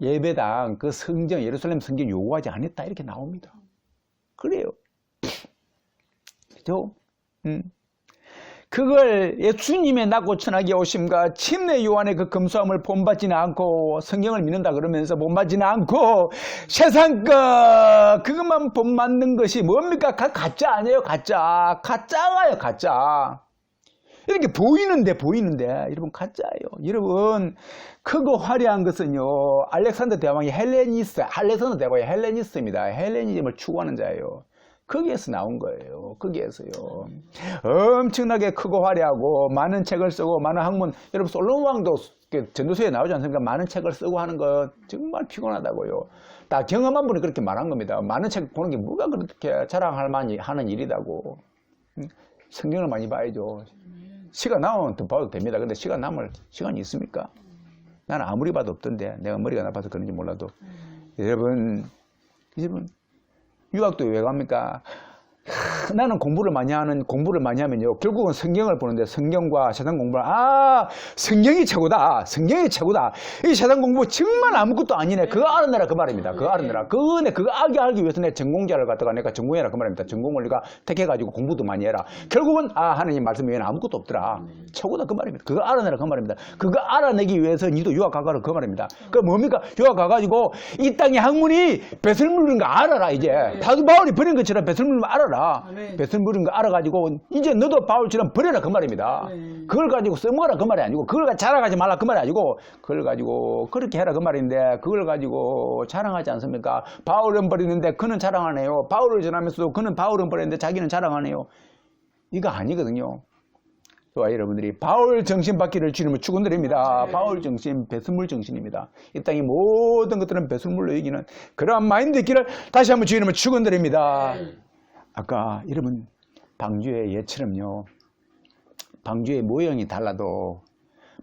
예배당 그 성전, 예루살렘 성전 요구하지 않았다 이렇게 나옵니다. 그래요. 그죠? 그걸 예수님의 낮고 천하게 오심과 침례 요한의 그 검소함을 본받지는 않고 성경을 믿는다 그러면서 본받지는 않고 세상 것 그것만 본받는 것이 뭡니까? 가짜 아니에요. 가짜가요. 가짜. 이렇게 보이는데 여러분 가짜예요. 여러분, 크고 화려한 것은요, 알렉산더 대왕이 알렉산더 대왕이 헬레니즘을 추구하는 자예요. 거기에서 나온 거예요. 거기에서요. 엄청나게 크고 화려하고 많은 책을 쓰고 많은 학문, 여러분 솔로몬 왕도 전도서에 나오지 않습니까? 많은 책을 쓰고 하는 건 정말 피곤하다고요. 다 경험한 분이 그렇게 말한 겁니다. 많은 책 보는 게 뭐가 그렇게 자랑할 만이 하는 일이다고. 성경을 많이 봐야죠. 시간 나오면 더 봐도 됩니다. 근데 시간 남을 시간이 있습니까? 나는 아무리 봐도 없던데, 내가 머리가 나빠서 그런지 몰라도. 여러분 유학도 왜 갑니까? 나는 공부를 많이 하면요, 결국은 성경을 보는데, 성경과 세상 공부를, 성경이 최고다. 성경이 최고다. 이 세상 공부 정말 아무것도 아니네. 그거 알아내라 그 말입니다. 그거 알아내라. 그거 알기 위해서 내 전공자를 갖다가 내가 전공해라 그 말입니다. 전공을 네가 택해가지고 공부도 많이 해라. 결국은 하나님 말씀 외에는 아무것도 없더라. 최고다 그 말입니다. 그거 알아내라 그 말입니다. 그거 알아내기 위해서 니도 유학 가가라 그 말입니다. 그 뭡니까? 유학 가가지고 이 땅의 학문이 배설물인 거 알아라. 이제 사도 바울이 버린 것처럼 배설물인 거 알아라. 배설물인 거 알아가지고 이제 너도 바울처럼 버려라 그 말입니다. 그걸 가지고 써먹어라 그 말이 아니고, 그걸 가지고 자랑하지 말라 그 말이 아니고, 그걸 가지고 그렇게 해라 그 말인데, 그걸 가지고 자랑하지 않습니까? 바울은 버리는데 그는 자랑하네요. 바울을 전하면서도 그는 바울은 버리는데 자기는 자랑하네요. 이거 아니거든요. 좋아, 여러분들이 바울 정신 받기를 주님은 축원드립니다. 바울 정신, 배설물 정신입니다. 이 땅의 모든 것들은 배설물로 여기는 그러한 마인드 있기를 다시 한번 주님은 축원드립니다. 아까 여러분 방주의 예처럼요, 방주의 모형이 달라도,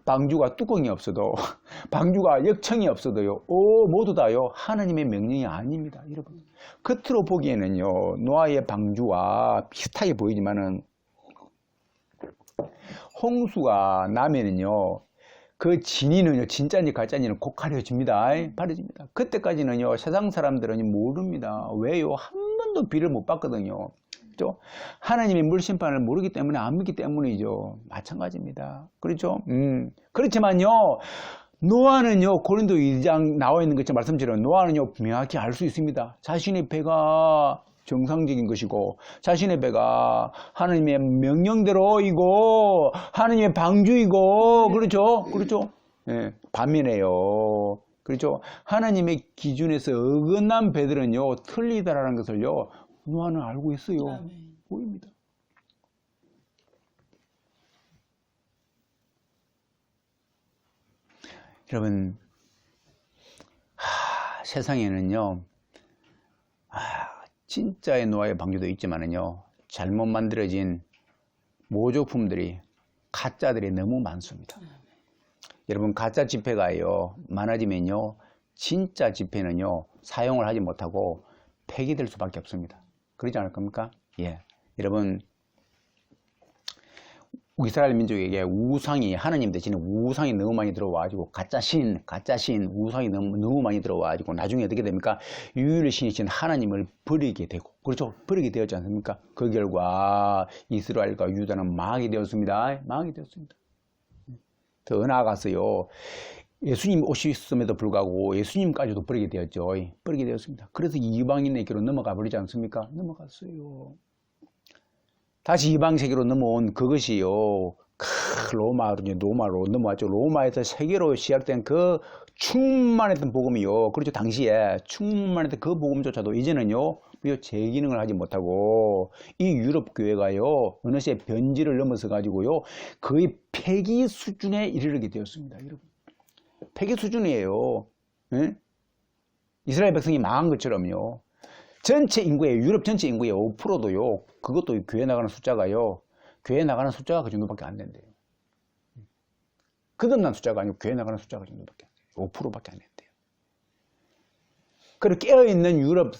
방주가 뚜껑이 없어도, 방주가 역청이 없어도요, 모두 다요 하나님의 명령이 아닙니다. 여러분 겉으로 보기에는요 노아의 방주와 비슷하게 보이지만은, 홍수가 나면은요 그 진이는요, 진짜인지 가짜인지는 곧 가려집니다. 가려집니다. 그때까지는요 세상 사람들은 모릅니다. 왜요? 한 번도 비를 못 봤거든요. 그렇죠? 하나님의 물심판을 모르기 때문에, 안 믿기 때문이죠. 마찬가지입니다. 그렇죠? 그렇지만요 노아는요, 고린도 2장 나와 있는 것처럼 말씀처럼 노아는요 명확히 알 수 있습니다. 자신의 배가 정상적인 것이고, 자신의 배가 하나님의 명령대로이고 하나님의 방주이고, 그렇죠? 그렇죠? 예, 반면에요, 그렇죠? 하나님의 기준에서 어긋난 배들은요 틀리다라는 것을요 노아는 알고 있어요. 보입니다. 여러분, 세상에는요 진짜의 노아의 방주도 있지만은요 잘못 만들어진 모조품들이, 가짜들이 너무 많습니다. 여러분 가짜 지폐가요 많아지면요 진짜 지폐는요 사용을 하지 못하고 폐기될 수밖에 없습니다. 그러지 않을 겁니까? 예, 여러분 이스라엘 민족에게 우상이, 하나님 대신에 우상이 너무 많이 들어와가지고, 가짜신, 우상이 너무 많이 들어와가지고, 나중에 어떻게 됩니까? 유일의 신이신 하나님을 버리게 되고, 그렇죠? 버리게 되었지 않습니까? 그 결과 이스라엘과 유다는 망하게 되었습니다. 망하게 되었습니다. 더 나아가서요, 예수님 오셨음에도 불구하고 예수님까지도 버리게 되었죠. 버리게 되었습니다. 그래서 이방인에게로 넘어가 버리지 않습니까? 넘어갔어요. 다시 이방 세계로 넘어온 그것이요, 로마로 넘어왔죠. 로마에서 세계로 시작된 그 충만했던 복음이요, 그렇죠, 당시에 충만했던 그 복음조차도 이제는요 제 기능을 하지 못하고 이 유럽 교회가요 어느새 변질을 넘어서 가지고요 거의 폐기 수준에 이르게 되었습니다. 여러분, 폐기 수준이에요. 예? 이스라엘 백성이 망한 것처럼요, 전체 인구의, 유럽 전체 인구의 5%도요, 그것도 교회 나가는 숫자가요, 교회 나가는 숫자가 그 정도밖에 안 된대요. 거듭난 숫자가 아니고 교회 나가는 숫자가 그 정도밖에 안 돼요. 5%밖에 안 된대요. 그리고 깨어있는 유럽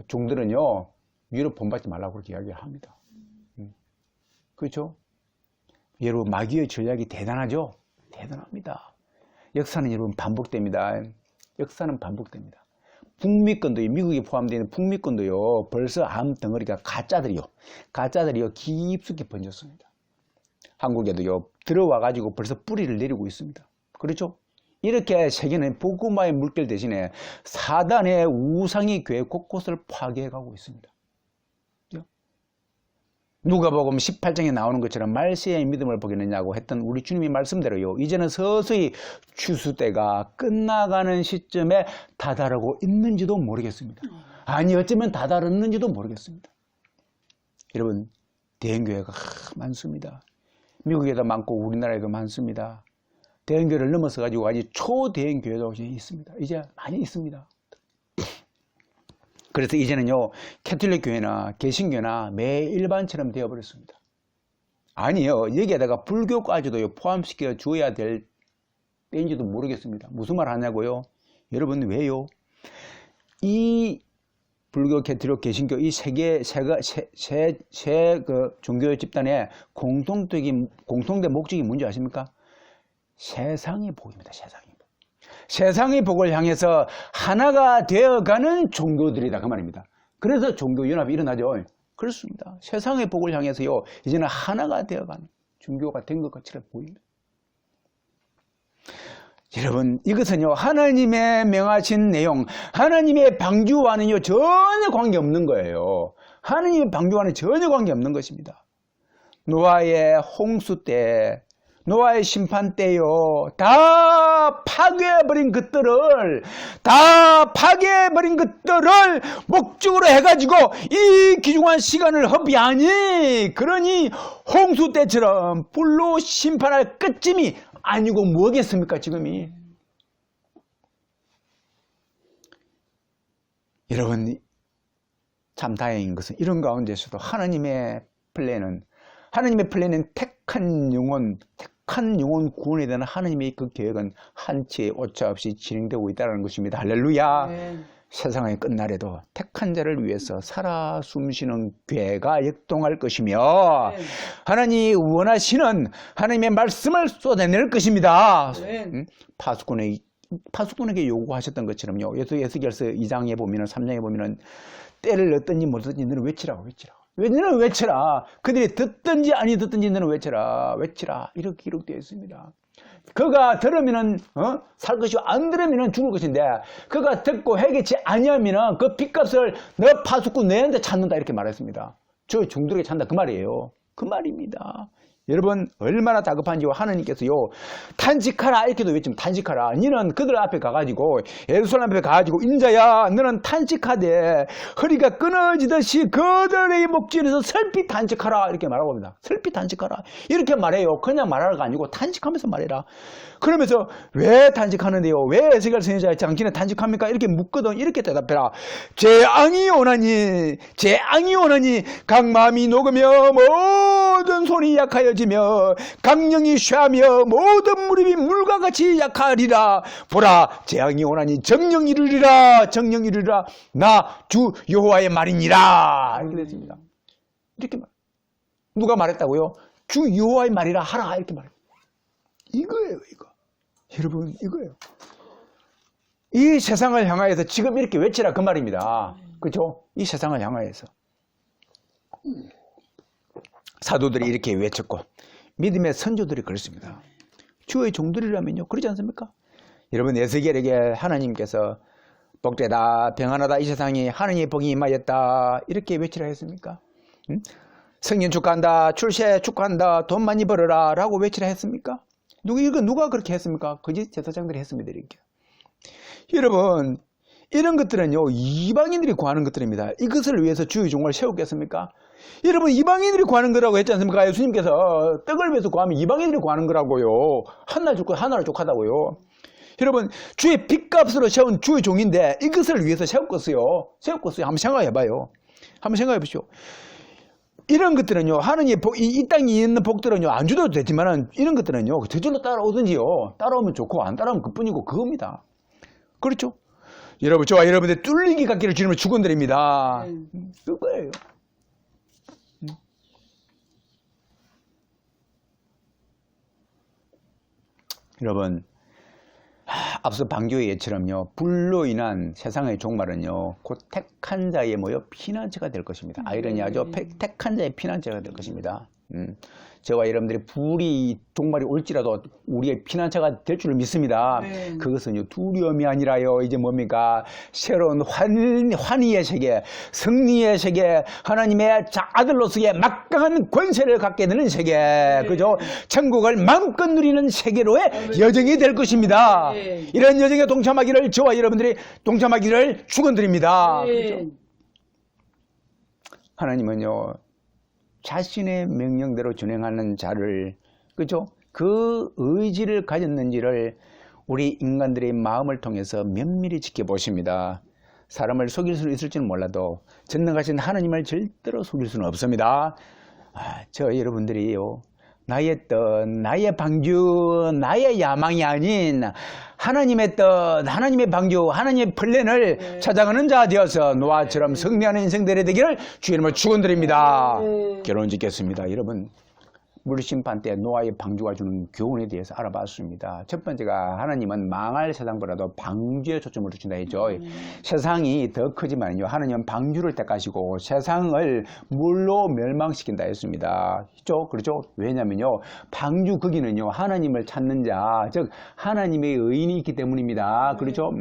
종들은요, 유럽 본받지 말라고 그렇게 이야기합니다. 그렇죠? 여러분, 마귀의 전략이 대단하죠? 대단합니다. 역사는 여러분 반복됩니다. 역사는 반복됩니다. 북미권도요, 미국이 포함되어 있는 북미권도요, 벌써 암 덩어리가 가짜들이요 깊숙이 번졌습니다. 한국에도요 들어와가지고 벌써 뿌리를 내리고 있습니다. 그렇죠? 이렇게 세계는 복음화의 물결 대신에 사단의 우상이 교회 곳곳을 파괴해가고 있습니다. 누가복음 18장에 나오는 것처럼 말세의 믿음을 보겠느냐고 했던 우리 주님의 말씀대로요, 이제는 서서히 추수 때가 끝나가는 시점에 다다르고 있는지도 모르겠습니다. 아니 어쩌면 다 다르는지도 모르겠습니다. 여러분 대형교회가 많습니다. 미국에도 많고 우리나라에도 많습니다. 대형교회를 넘어서 가지고 아주 초대형교회도 있습니다. 이제 많이 있습니다. 그래서 이제는요 캐톨릭 교회나 개신교나 매 일반처럼 되어버렸습니다. 아니요 여기에다가 불교까지도 포함시켜 주어야 될 때인지도 모르겠습니다. 무슨 말 하냐고요? 여러분 왜요? 이 불교, 캐톨릭, 개신교 이 그 종교 집단의 공통된 목적이 뭔지 아십니까? 세상의 복입니다. 세상의 복. 세상의 복을 향해서 하나가 되어가는 종교들이다 그 말입니다. 그래서 종교연합이 일어나죠. 그렇습니다. 세상의 복을 향해서요 이제는 하나가 되어가는 종교가 된 것 같이 보입니다. 여러분 이것은요 하나님의 명하신 내용, 하나님의 방주와는요 전혀 관계없는 거예요. 하나님의 방주와는 전혀 관계없는 것입니다. 노아의 홍수 때, 노아의 심판 때요 다 파괴해버린 것들을 목적으로 해가지고 이 귀중한 시간을 허비하니, 그러니 홍수 때처럼 불로 심판할 끝쯤이 아니고 뭐겠습니까 지금이. 여러분 참 다행인 것은 이런 가운데서도 하나님의 플랜은 택한 영혼 구원에 대한 하나님의 그 계획은 한치 오차 없이 진행되고 있다는 것입니다. 할렐루야. 네. 세상의 끝날에도 택한 자를 위해서 살아 숨쉬는 괴가 역동할 것이며 네. 하나님이 원하시는 하나님의 말씀을 쏟아낼 것입니다. 네. 파수꾼에게 요구하셨던 것처럼요. 에스겔서 2장에 보면은 3장에 보면은 때를 얻든지 못 얻든지 너는 외치라고. 너는 외쳐라. 그들이 듣든지 아니 듣든지 너는 외치라. 이렇게 기록되어 있습니다. 그가 들으면은 살 것이고 안 들으면은 죽을 것인데, 그가 듣고 회개치 아니하면은 그 빚값을 너 파수꾼 내한테 찾는다 이렇게 말했습니다. 저 종들에게 찾는다 그 말이에요. 그 말입니다. 여러분 얼마나 다급한지요. 하나님께서요 탄식하라 이렇게도 외치면 탄식하라. 너는 그들 앞에 가가지고 예루살렘 앞에 가가지고 인자야 너는 탄식하되 허리가 끊어지듯이 그들의 목전에서 슬피 탄식하라 이렇게 말하고 합니다. 슬피 탄식하라 이렇게 말해요. 그냥 말하는 거 아니고 탄식하면서 말해라. 그러면서 왜 탄식하는데요? 왜 에스겔 선지자의 당신은 탄식합니까? 이렇게 묻거든. 이렇게 대답해라. 재앙이 오나니 각 마음이 녹으며 모든 손이 약하여지며 강령이 쇠하며 모든 무릎이 물과 같이 약하리라. 보라 재앙이 오나니 정령 이르리라. 나 주 여호와의 말이니라. 이렇게 됐습니다. 이렇게 말. 누가 말했다고요? 주 여호와의 말이라 하라 이렇게 말해요. 이거예요, 이거. 여러분, 이거예요. 이 세상을 향하여서 지금 이렇게 외치라 그 말입니다. 그렇죠? 이 세상을 향하여서 사도들이 이렇게 외쳤고 믿음의 선조들이 그렇습니다. 주의 종들이라면요, 그렇지 않습니까? 여러분 에스겔에게 하나님께서 복되다 평안하다 이 세상이 하나님의 복이 임하였다 이렇게 외치라 했습니까? 성년 축하한다, 출세 축하한다, 돈 많이 벌어라 라고 외치라 했습니까? 누가 그렇게 했습니까? 거짓 제사장들이 했습니다. 이렇게. 여러분 이런 것들은요 이방인들이 구하는 것들입니다. 이것을 위해서 주의 종을 세우겠습니까? 여러분 이방인들이 구하는 거라고 했지 않습니까? 예수님께서 떡을 위해서 구하면 이방인들이 구하는 거라고요. 하나를 족하다고요. 여러분 주의 빚값으로 세운 주의 종인데 이것을 위해서 세웠겠어요. 한번 생각해봐요. 한번 생각해보시오. 이런 것들은요, 하느님의 복, 이 땅에 있는 복들은요, 안 주도 되지만은, 이런 것들은요, 저절로 따라오든지요, 따라오면 좋고, 안 따라오면 그뿐이고, 그겁니다. 그렇죠? 여러분, 저와 여러분들 뚫리기 갖기를 주님을 축원드립니다. 그거예요. 여러분, 앞서 방주의 예처럼요, 불로 인한 세상의 종말은요, 곧 택한 자의 피난처가 될 것입니다. 아이러니하죠? 택한 자의 피난처가 될 것입니다. 저와 여러분들이 불이 종말이 올지라도 우리의 피난처가 될 줄을 믿습니다. 네. 그것은요, 두려움이 아니라요, 이제 뭡니까? 새로운 환희의 세계, 승리의 세계, 하나님의 아들로서의 막강한 권세를 갖게 되는 세계, 그죠? 천국을 마음껏 누리는 세계로의 여정이 될 것입니다. 이런 여정에 동참하기를, 저와 여러분들이 동참하기를 축원드립니다. 그죠? 하나님은요, 자신의 명령대로 준행하는 자를, 그죠? 그 의지를 가졌는지를 우리 인간들의 마음을 통해서 면밀히 지켜보십니다. 사람을 속일 수 있을지는 몰라도 전능하신 하나님을 절대로 속일 수는 없습니다. 저 여러분들이요, 나의 뜻, 나의 방주, 나의 야망이 아닌 하나님의 뜻, 하나님의 방주, 하나님의 플랜을 찾아가는 자 되어서 노아처럼 승리하는 인생들이 되기를 주의 이름으로 축원드립니다. 결론 짓겠습니다. 여러분, 물심판 때 노아의 방주가 주는 교훈에 대해서 알아봤습니다. 첫 번째가, 하나님은 망할 세상보다도 방주에 초점을 두신다 했죠. 세상이 더 크지만요, 하나님은 방주를 택하시고 세상을 물로 멸망시킨다 했습니다. 그렇죠? 왜냐면요, 방주 거기는요, 하나님을 찾는 자, 즉 하나님의 의인이 있기 때문입니다. 그렇죠?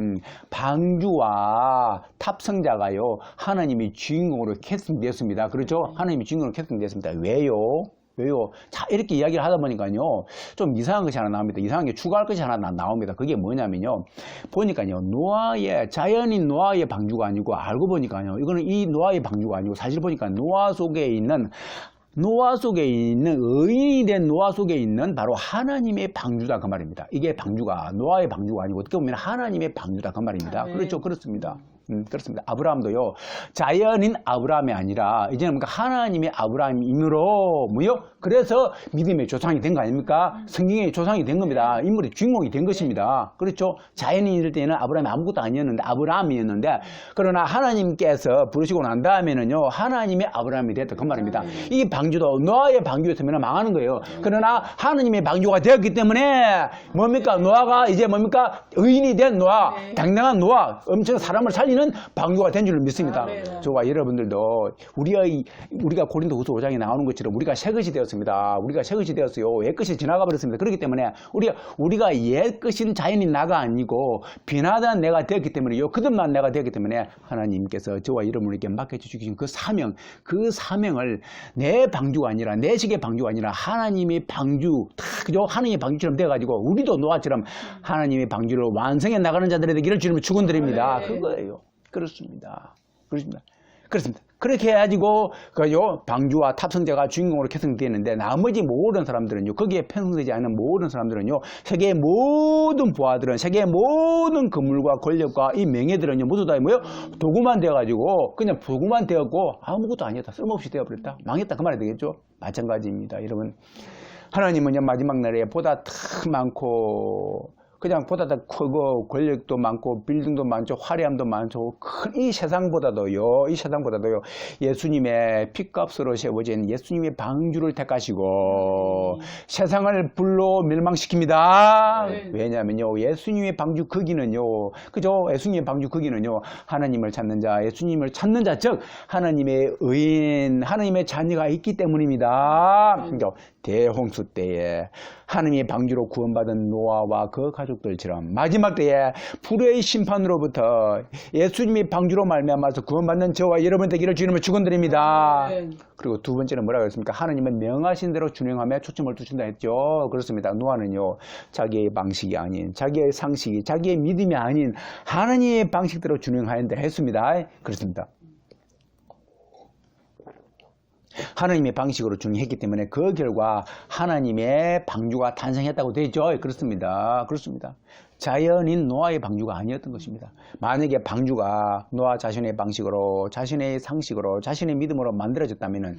방주와 탑승자가요, 하나님의 주인공으로 캐스팅되었습니다. 그렇죠? 하나님의 주인공으로 캐스팅되었습니다. 왜요? 자, 이렇게 이야기를 하다 보니까요, 좀 이상한 것이 하나 나옵니다. 이상한 게 추가할 것이 하나 나옵니다. 그게 뭐냐면요, 보니까요, 자연인 노아의 방주가 아니고, 알고 보니까요, 이거는 이 노아의 방주가 아니고, 사실 보니까 노아 속에 있는 의인이 된 노아 속에 있는 바로 하나님의 방주다, 그 말입니다. 이게 방주가 노아의 방주가 아니고 어떻게 보면 하나님의 방주다, 그 말입니다. 그렇죠? 그렇습니다. 그렇습니다. 아브라함도요, 자연인 아브라함이 아니라 이제는 뭔가 하나님의 아브라함이므로 그래서 믿음의 조상이 된 거 아닙니까? 성경의 조상이 된 겁니다. 인물의 주인공이 된 것입니다. 그렇죠? 자연인일 때는 아브라함이 아무것도 아니었는데 아브라함이었는데, 그러나 하나님께서 부르시고 난 다음에는요, 하나님의 아브라함이 됐다, 그 말입니다. 이 방주도 노아의 방주였으면 망하는 거예요. 그러나 하나님의 방주가 되었기 때문에 뭡니까? 노아가 이제 뭡니까? 의인이 된 노아, 당당한 노아, 엄청 사람을 살리는 방주가 된 줄을 믿습니다. 저와 여러분들도 우리가 고린도후서 5장에 나오는 것처럼 우리가 새것이 되었습니다. 우리가 새것이 되었어요. 옛것이 지나가 버렸습니다. 그렇기 때문에 우리가 옛것인 자연인 나가 아니고 변화된 내가 되었기 때문에요, 거듭난 내가 되었기 때문에 하나님께서 저와 여러분에게 맡겨주신 그 사명을 내 방주가 아니라, 내 식의 방주가 아니라 하나님의 방주, 그죠? 하나님의 방주처럼 돼가지고 우리도 노아처럼 하나님의 방주를 완성해 나가는 자들이 되기를 주님을 축원드립니다. 그거예요. 그렇습니다. 그렇게 해가지고 방주와 탑승자가 주인공으로 캐스팅되는데, 나머지 모든 사람들은요, 거기에 편성되지 않은 모든 사람들은요, 세계의 모든 부하들은, 세계의 모든 건물과 권력과 이 명예들은요, 모두 다 도구만 되어가지고 그냥 도구만 되었고 아무것도 아니었다, 쓸모없이 되어버렸다, 망했다, 그 말이 되겠죠? 마찬가지입니다. 여러분, 하나님은요, 마지막 날에 보다 더 많고, 그냥 보다 더 크고 권력도 많고 빌딩도 많죠, 화려함도 많죠, 큰 이 세상보다도요, 예수님의 핏값으로 세워진 예수님의 방주를 택하시고 세상을 불로 멸망시킵니다. 왜냐하면요, 예수님의 방주 거기는요, 그죠? 예수님의 방주 거기는요, 하나님을 찾는 자, 예수님을 찾는 자, 즉 하나님의 의인, 하나님의 자녀가 있기 때문입니다. 그죠? 대홍수 때에 하나님의 방주로 구원받은 노아와 그 가족들처럼 마지막 때에 불의 심판으로부터 예수님의 방주로 말미암아서 구원받는 저와 여러분 되기를 주님을 축원드립니다. 그리고 두 번째는 뭐라고 했습니까? 하나님은 명하신 대로 준행하며 초점을 두신다 했죠. 그렇습니다. 노아는요, 자기의 방식이 아닌, 자기의 상식이, 자기의 믿음이 아닌 하나님의 방식대로 준행하였다 했습니다. 그렇습니다. 하나님의 방식으로 준행했기 때문에 그 결과 하나님의 방주가 탄생했다고 되죠. 그렇습니다. 자연인 노아의 방주가 아니었던 것입니다. 만약에 방주가 노아 자신의 방식으로, 자신의 상식으로, 자신의 믿음으로 만들어졌다면은,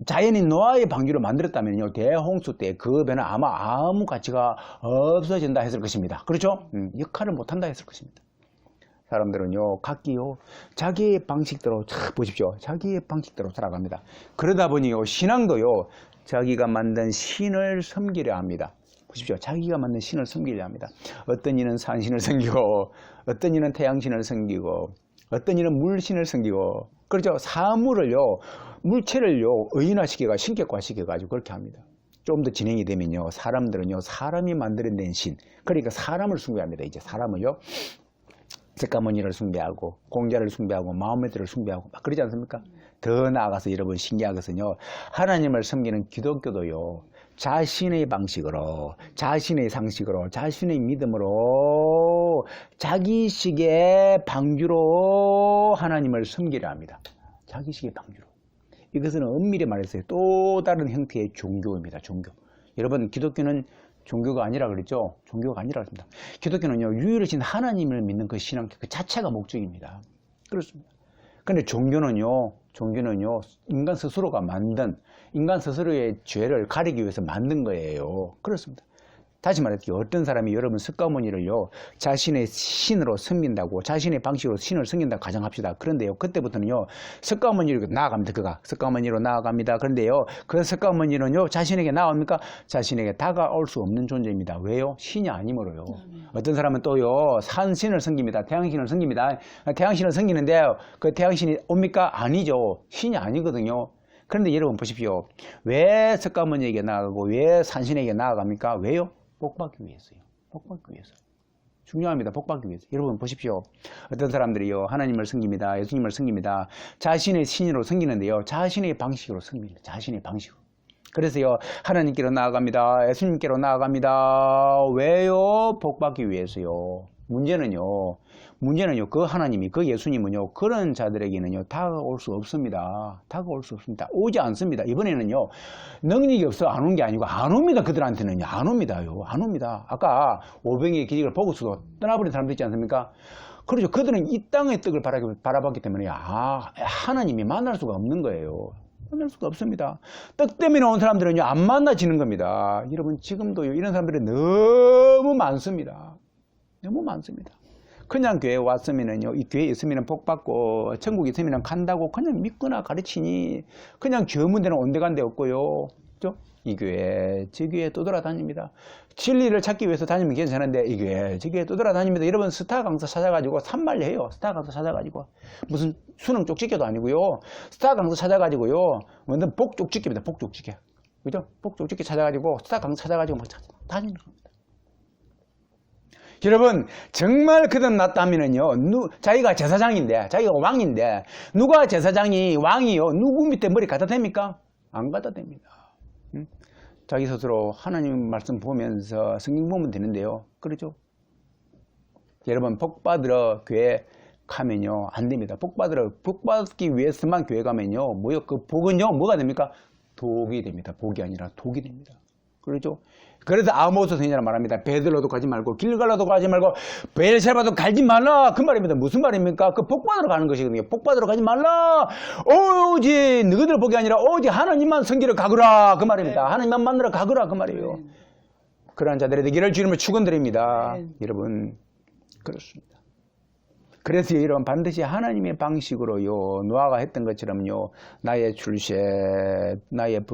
자연인 노아의 방주로 만들었다면요, 대홍수 때 그 배는 아마 아무 가치가 없어진다 했을 것입니다. 그렇죠? 역할을 못한다 했을 것입니다. 사람들은요, 각기요, 자기의 방식대로, 보십시오, 자기의 방식대로 살아갑니다. 그러다 보니요, 신앙도요, 자기가 만든 신을 섬기려 합니다. 보십시오, 자기가 만든 신을 섬기려 합니다. 어떤 이는 산신을 섬기고, 어떤 이는 태양신을 섬기고, 어떤 이는 물신을 섬기고, 그렇죠. 사물을요, 물체를요, 의인화시켜가 신격화시켜가지고 그렇게 합니다. 좀 더 진행이 되면요, 사람들은요, 사람이 만들어낸 신, 그러니까 사람을 숭배합니다. 이제 사람을요, 석가모니를 숭배하고, 공자를 숭배하고, 마호메트를 숭배하고, 막 그러지 않습니까? 더 나아가서 여러분 신기한 것은요, 하나님을 섬기는 기독교도요, 자신의 방식으로, 자신의 상식으로, 자신의 믿음으로, 자기식의 방주로 하나님을 섬기려 합니다. 자기식의 방주로. 이것은 엄밀히 말해서 또 다른 형태의 종교입니다. 종교. 여러분, 기독교는 종교가 아니라 그랬죠? 종교가 아니라 그랬습니다. 기독교는요, 유일하신 하나님을 믿는 그 신앙 그 자체가 목적입니다. 그렇습니다. 근데 종교는요, 인간 스스로가 만든, 인간 스스로의 죄를 가리기 위해서 만든 거예요. 그렇습니다. 다시 말할게요. 어떤 사람이 여러분 석가모니를요, 자신의 신으로 섬긴다고, 자신의 방식으로 신을 섬긴다고 가정합시다. 그런데요, 그때부터는요, 석가모니로 나아갑니다. 석가모니로 나아갑니다. 그런데요, 그 석가모니는요, 자신에게 나옵니까? 자신에게 다가올 수 없는 존재입니다. 왜요? 신이 아니므로요. 어떤 사람은 또요, 산신을 섬깁니다. 태양신을 섬깁니다. 태양신을 섬기는데, 그 태양신이 옵니까? 아니죠. 신이 아니거든요. 그런데 여러분 보십시오. 왜 석가모니에게 나아가고, 왜 산신에게 나아갑니까? 왜요? 복받기 위해서요. 복받기 위해서. 중요합니다. 복받기 위해서. 여러분 보십시오. 어떤 사람들이요, 하나님을 섬깁니다. 예수님을 섬깁니다. 자신의 신으로 섬기는데요, 자신의 방식으로 섬깁니다. 자신의 방식으로. 그래서요, 하나님께로 나아갑니다. 예수님께로 나아갑니다. 왜요? 복받기 위해서요. 문제는요, 그 하나님이, 그 예수님은요, 그런 자들에게는요, 다가올 수 없습니다. 다가올 수 없습니다. 오지 않습니다. 이번에는요, 능력이 없어 안 온 게 아니고, 안 옵니다. 그들한테는요, 안 옵니다요. 안 옵니다. 아까 오병이의 기적을 보고서도 떠나버린 사람도 있지 않습니까? 그렇죠. 그들은 이 땅의 떡을 바라봤기 때문에, 하나님이 만날 수가 없는 거예요. 만날 수가 없습니다. 떡 때문에 온 사람들은요, 안 만나지는 겁니다. 여러분, 지금도요, 이런 사람들이 너무 많습니다. 너무 많습니다. 그냥 교회에 왔으면은요, 이 교회에 있으면 복 받고, 천국에 있으면 간다고 그냥 믿거나 가르치니, 그냥 교문대는 온데간데 없고요. 그죠? 이 교회, 저 교회 떠돌아다닙니다. 진리를 찾기 위해서 다니면 괜찮은데, 이 교회, 저 교회 떠돌아다닙니다. 여러분, 스타 강사 찾아가지고 산말해요. 스타 강사 찾아가지고. 무슨 수능 쪽집게도 아니고요. 스타 강사 찾아가지고요. 완전 복 쪽집게입니다. 복 쪽집게. 그죠? 복 쪽집게 찾아가지고, 스타 강사 찾아가지고 막 다니는 겁니다. 여러분, 정말 그든 낫다면은요, 자기가 제사장인데, 자기가 왕인데, 누가 제사장이 왕이요, 누구 밑에 머리 갖다 댑니까? 안 갖다 댑니다. 자기 스스로 하나님 말씀 보면서 성경 보면 되는데요. 그렇죠? 여러분, 복 받으러 교회 가면요, 안 됩니다. 복 받기 위해서만 교회 가면요, 그 복은요, 뭐가 됩니까? 독이 됩니다. 복이 아니라 독이 됩니다. 그렇죠? 그래서 아모스 선지자는 말합니다. 베들로도 가지 말고 길갈라도 가지 말고 베엘세바도 가지 말라. 그 말입니다. 무슨 말입니까? 그 복받으러 가는 것이거든요. 복받으러 가지 말라. 오직 너희들 복이 아니라 오직 하나님만 섬기러 가거라. 그 말입니다. 하나님만 만나러 가거라. 그 말이에요. 그러한 자들의 되기를 주님을 축원드립니다. 여러분, 그렇습니다. 그래서 여러분 반드시 하나님의 방식으로요, 노아가 했던 것처럼요, 나의 출세, 나의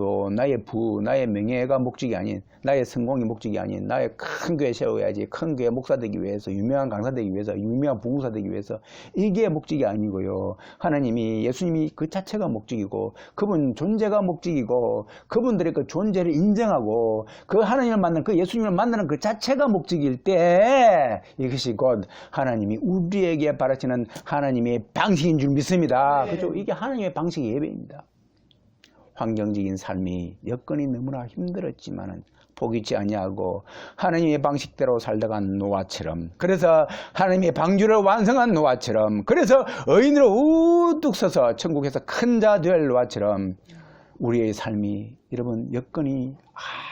나의 명예가 목적이 아닌, 나의 성공이 목적이 아닌, 나의 큰 교회 세워야지, 큰 교회 목사 되기 위해서, 유명한 강사 되기 위해서, 유명한 부흥사 되기 위해서, 이게 목적이 아니고요. 하나님이, 예수님이 그 자체가 목적이고, 그분 존재가 목적이고, 그분들의 그 존재를 인정하고, 그 하나님을 만나는, 그 예수님을 만나는 그 자체가 목적일 때, 이것이 곧 하나님이 우리에게 바라시는 하나님의 방식인 줄 믿습니다. 그렇죠? 이게 하나님의 방식의 예배입니다. 환경적인 삶이 여건이 너무나 힘들었지만은 포기치 아니하고 하나님의 방식대로 살다간 노아처럼, 그래서 하나님의 방주를 완성한 노아처럼, 그래서 의인으로 우뚝 서서 천국에서 큰 자 될 노아처럼 우리의 삶이, 여러분, 여건이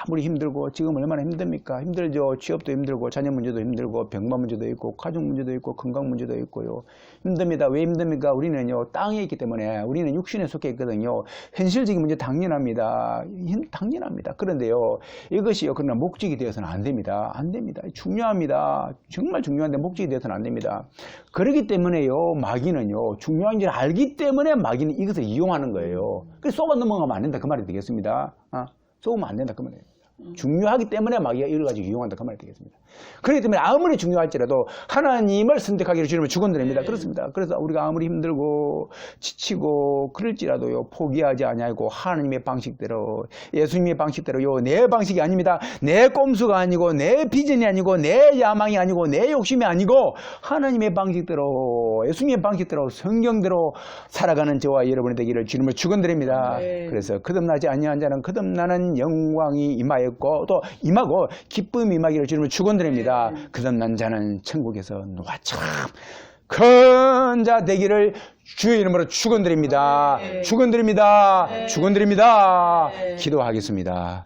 아무리 힘들고, 지금 얼마나 힘듭니까? 힘들죠. 취업도 힘들고, 자녀 문제도 힘들고, 병마 문제도 있고, 가족 문제도 있고, 건강 문제도 있고요. 힘듭니다. 왜 힘듭니까? 우리는요, 땅에 있기 때문에, 우리는 육신에 속해 있거든요. 현실적인 문제 당연합니다. 당연합니다. 그런데요, 이것이요, 그러나 목적이 되어서는 안 됩니다. 안 됩니다. 중요합니다. 정말 중요한데 목적이 되어서는 안 됩니다. 그렇기 때문에요, 마귀는요, 중요한 줄 알기 때문에 마귀는 이것을 이용하는 거예요. 그래서 속아 넘어가면 안 된다. 그 말이 되겠습니다. 속으면 안 된다. 그 말이에요. 중요하기 때문에 마귀가 이걸 가지고 이용한다 그 말이 되겠습니다. 그렇기 때문에 아무리 중요할지라도 하나님을 선택하기를 주님은 축원드립니다. 그렇습니다. 그래서 우리가 아무리 힘들고 지치고 그럴지라도요 포기하지 아니하고 하나님의 방식대로 예수님의 방식대로요 내 방식이 아닙니다. 내 꼼수가 아니고 내 비전이 아니고 내 야망이 아니고 내 욕심이 아니고 하나님의 방식대로 예수님의 방식대로 성경대로 살아가는 저와 여러분이 되기를 주님을 축원드립니다. 그래서 거듭나지 아니한 자는 거듭나는 영광이 임하였고 또 임하고 기쁨이 임하기를 주님을 축원드립니다. 거듭난 자는 천국에서 노아처럼 큰 자 되기를 주의 이름으로 축원드립니다. 축원드립니다. 축원드립니다. 기도하겠습니다.